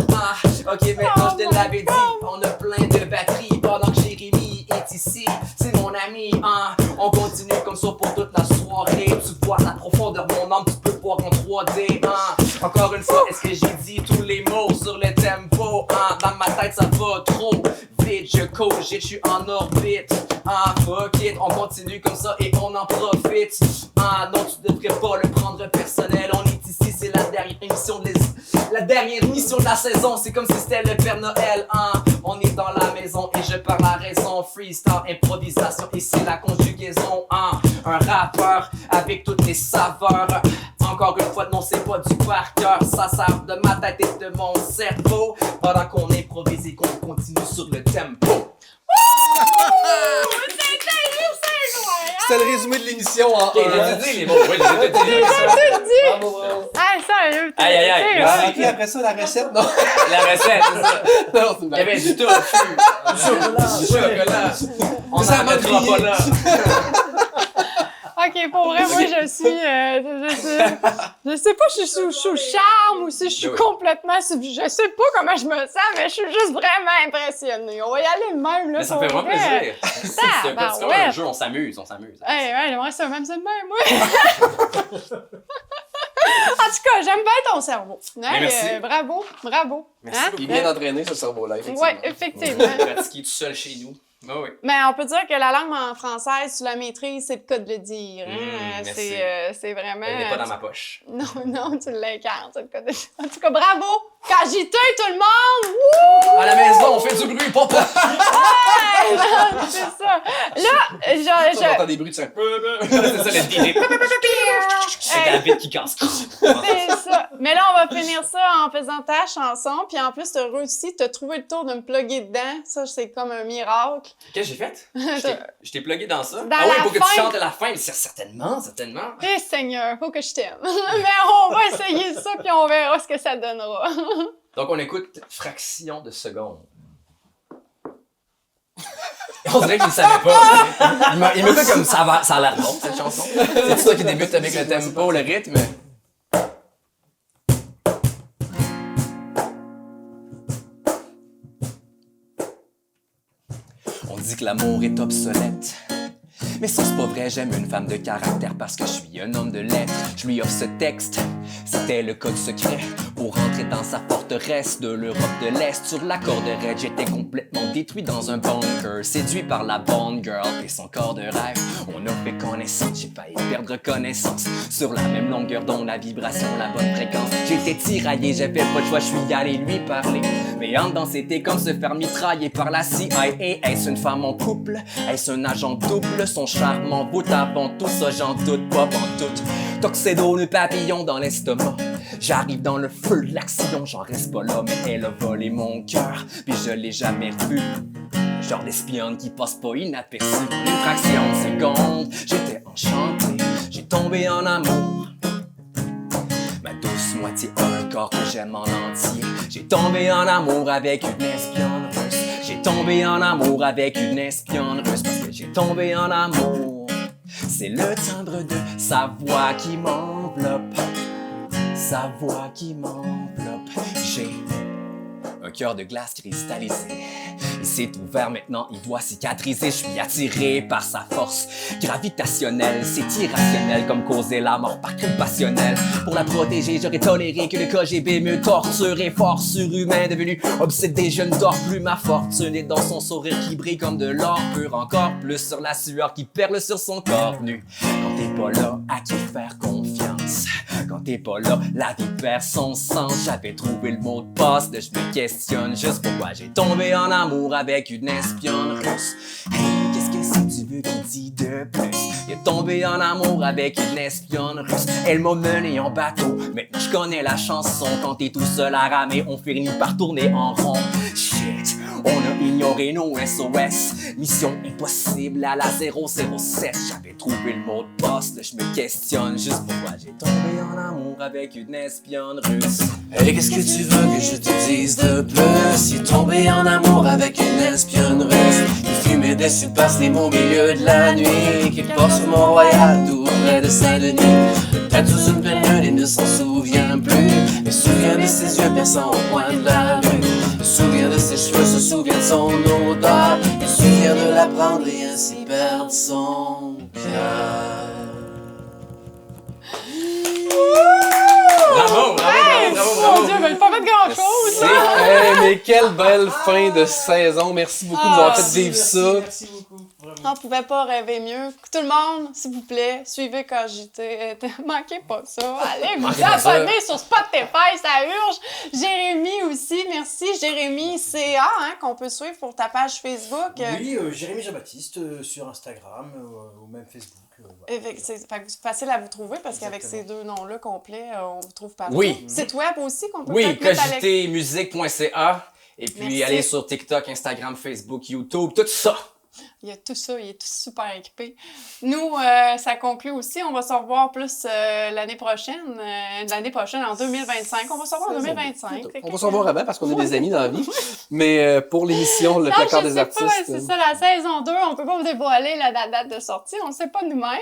Ok, maintenant je te l'avais dit. On a plein de batteries pendant que Jérémy est ici. C'est mon ami. On continue comme ça pour toute la soirée. Tu vois la profondeur de mon âme, tu peux voir en 3D. Encore une fois, est-ce que j'ai dit tous les mots sur le tempo? Dans ma tête, ça va trop vite. Je cogite, je suis en orbite. Fuck it, on continue comme ça et on en profite. Non, tu devrais pas le prendre personnel. On est ici, c'est la dernière émission la dernière mission de la saison. C'est comme si c'était le Père Noël. On est dans la maison et je parle à raison. Freestyle, improvisation et c'est la conjugaison. Un rappeur avec toutes les saveurs. Encore une fois, non, c'est pas du par cœur. Ça sort de ma tête et de mon cerveau. Pendant qu'on improvise et qu'on continue sur le tempo. C'était le résumé de l'émission en Ok, j'ai dit les mots. Oui, j'ai dit. Bravo, bravo. Ah, sérieux! Aïe, aïe, aïe, merci. Ok, après ça, la recette, non? La recette, c'est ça. Non, c'est une Il y avait blague. du tofu. Du chocolat. On Ça s'en m'a mettra grillé. pas là. Ok, pour vrai, moi, je suis... je sais pas si je suis sous charme ou si je suis Oui. complètement... Je sais pas comment je me sens, mais je suis juste vraiment impressionnée. On va y aller de même, là. Mais ça pour fait vraiment vrai. plaisir. C'est comme un jeu, on s'amuse. Hey, ouais, j'aimerais ça même ça de même, moi. En tout cas, j'aime bien ton cerveau. Hey, merci. Bravo. Merci. Hein? Il est bien entraîné, ce cerveau-là, effectivement. Ouais, effectivement. Pratiquer tout seul chez nous. Ah oui. Mais on peut dire que la langue en française, tu la maîtrises, c'est le cas de le dire. Hein? merci. C'est vraiment... Elle n'est pas dans ma poche. Non, tu l'incarnes, c'est le cas de... En tout cas, bravo! Cagité, tout le monde! Wouh! À la maison, on fait du bruit, papa! Hey! non, c'est ça. Là, On entend des bruits de sang. C'est ça le DJ. C'est David qui casse. c'est ça. Mais là, on va finir ça en faisant ta chanson. Puis en plus, t'as réussi, t'as trouvé le tour de me plugger dedans. Ça, c'est comme un miracle. Qu'est-ce que j'ai fait? Je t'ai plugué dans ça. Dans Ah oui, la faut que fin. tu chantes à la fin. C'est certainement. Eh Seigneur, faut que je t'aime. Mais on va essayer ça, puis on verra ce que ça donnera. Donc, on écoute fraction de seconde. On dirait qu'il ne savait pas. Il me fait comme ça a l'air bon, cette chanson. C'est toi qui débute avec le tempo, le rythme. On dit que l'amour est obsolète. Mais ça c'est pas vrai, j'aime une femme de caractère parce que je suis un homme de lettres. Je lui offre ce texte, c'était le code secret pour rentrer dans sa forteresse de l'Europe de l'Est. Sur la corde-raide, j'étais complètement détruit dans un bunker, séduit par la bonne girl et son corps de rêve. On a fait connaissance, j'ai failli perdre connaissance. Sur la même longueur d'onde, la vibration, la bonne fréquence. J'étais tiraillé, j'avais pas le choix, je suis allé lui parler. Mais en dedans, c'était comme se faire mitrailler par la CIA. Est-ce une femme en couple? Est-ce un agent double? Son charme en bout avant tout ça, j'en doute pas pantoute. Toxédo, le papillon dans l'estomac. J'arrive dans le feu de l'action, j'en reste pas là, mais elle a volé mon cœur, puis je l'ai jamais revue. Genre l'espionne qui passe pas inaperçue. Une fraction de seconde, j'étais enchanté, j'ai tombé en amour. Ma douce moitié a un corps que j'aime en entier. J'ai tombé en amour avec une espionne russe. J'ai tombé en amour avec une espionne russe parce que j'ai tombé en amour. C'est le timbre de sa voix qui m'enveloppe. Sa voix qui m'enveloppe. J'ai un cœur de glace cristallisé. Il s'est ouvert maintenant, il doit cicatriser. Je suis attiré par sa force gravitationnelle. C'est irrationnel comme causer la mort par crime passionnel. Pour la protéger, j'aurais toléré que le KGB me torture. Et fort surhumain, devenu obsédé, je ne dors plus. Ma fortune est dans son sourire qui brille comme de l'or pur. Encore plus sur la sueur qui perle sur son corps nu. Quand t'es pas là, à qui faire confiance? Quand t'es pas là, la vie perd son sens. J'avais trouvé le mot de passe, je me questionne juste pourquoi j'ai tombé en amour avec une espionne russe. Hey, qu'est-ce que c'est tu veux qu'il dise de plus? Il est tombé en amour avec une espionne russe. Elle m'a mené en bateau, maintenant je connais la chanson. Quand t'es tout seul à ramer, on finit par tourner en rond. Shit, on a ignoré nos SOS. Mission impossible à la 007. J'avais trouvé le mot de passe, je me questionne juste pourquoi j'ai tombé en amour avec une espionne russe. Hey, qu'est-ce que tu veux que je te dise de plus? Il est tombé en amour avec une espionne russe. Il fumait des superslims au milieu de la nuit. Qu'il porte sur Mont-Royal, tout près de Saint-Denis. Peut-être sous une période, il ne s'en souvient plus. Il se souvient de ses yeux perçants au coin de la rue. Il se souvient de ses cheveux, se souvient de son odeur. Il se souvient de la prendre et ainsi perdre son cœur. Bravo, bravo, Hey, bravo, bravo, mon Dieu, mais pas mettre grand-chose, là! Hey, mais quelle belle fin de saison. Merci beaucoup de nous avoir fait vivre ça. Merci beaucoup. Vraiment. On pouvait pas rêver mieux. Tout le monde, s'il vous plaît, suivez KJT. Manquez pas ça. Allez vous abonner sur Spotify, ça urge. Jérémy aussi, merci. Jérémy CA, hein, qu'on peut suivre pour ta page Facebook. Oui, Jérémy Jean-Baptiste sur Instagram ou même Facebook. Voilà. C'est facile à vous trouver parce qu'avec ces deux noms-là complets, on vous trouve partout. Oui. Site web aussi qu'on peut Oui, peut-être mettre cogitermusique.ca. Et puis Merci. aller sur TikTok, Instagram, Facebook, YouTube, tout ça. Il y a tout ça, il est tout super équipé. Nous, ça conclut aussi. On va se revoir plus l'année prochaine. L'année prochaine, en 2025. On va se revoir en 2025. On va s'en voir avant parce qu'on est des amis dans la vie. Mais pour l'émission, le Non, placard je des sais artistes. pas, c'est ça, la saison 2, on peut pas vous dévoiler la date de sortie, on le sait pas nous-mêmes,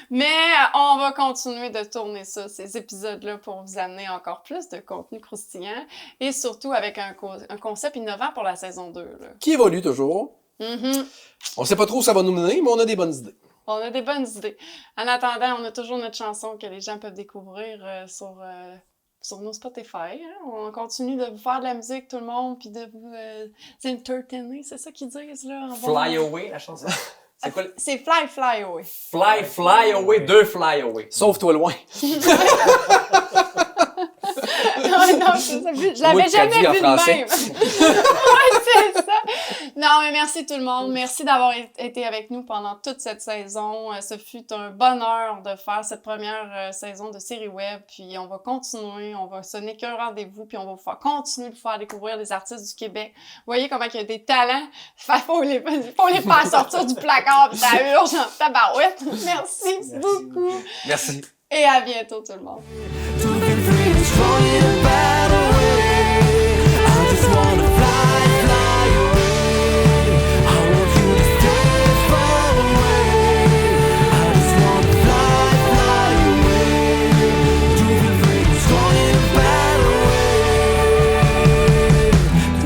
mais on va continuer de tourner ça, ces épisodes-là, pour vous amener encore plus de contenu croustillant, et surtout avec un concept innovant pour la saison 2. Là. Qui évolue toujours. Mm-hmm. On sait pas trop où ça va nous mener, mais on a des bonnes idées. On a des bonnes idées. En attendant, on a toujours notre chanson que les gens peuvent découvrir sur nos Spotify. Hein? On continue de vous faire de la musique, tout le monde, puis de vous entertainer, c'est ça qu'ils disent, là. En Fly Away, la chanson. C'est quoi le... C'est Fly, Fly Away. Fly Away, deux Fly Away. Sauve-toi loin. Non, c'est ça. Je l'avais Moi, jamais traduit en vu de français. même. Ouais, c'est ça. Non, Non, mais merci tout le monde. Merci d'avoir été avec nous pendant toute cette saison. Ce fut un bonheur de faire cette première saison de série web. Puis on va continuer, ce n'est qu'un rendez-vous, puis on va continuer de faire découvrir les artistes du Québec. Vous voyez comment il y a des talents. Faut les faire sortir du placard, puis ça urge en tabarouette. Merci beaucoup. Merci. Et à bientôt tout le monde.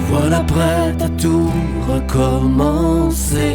Voilà prête à tout recommencer.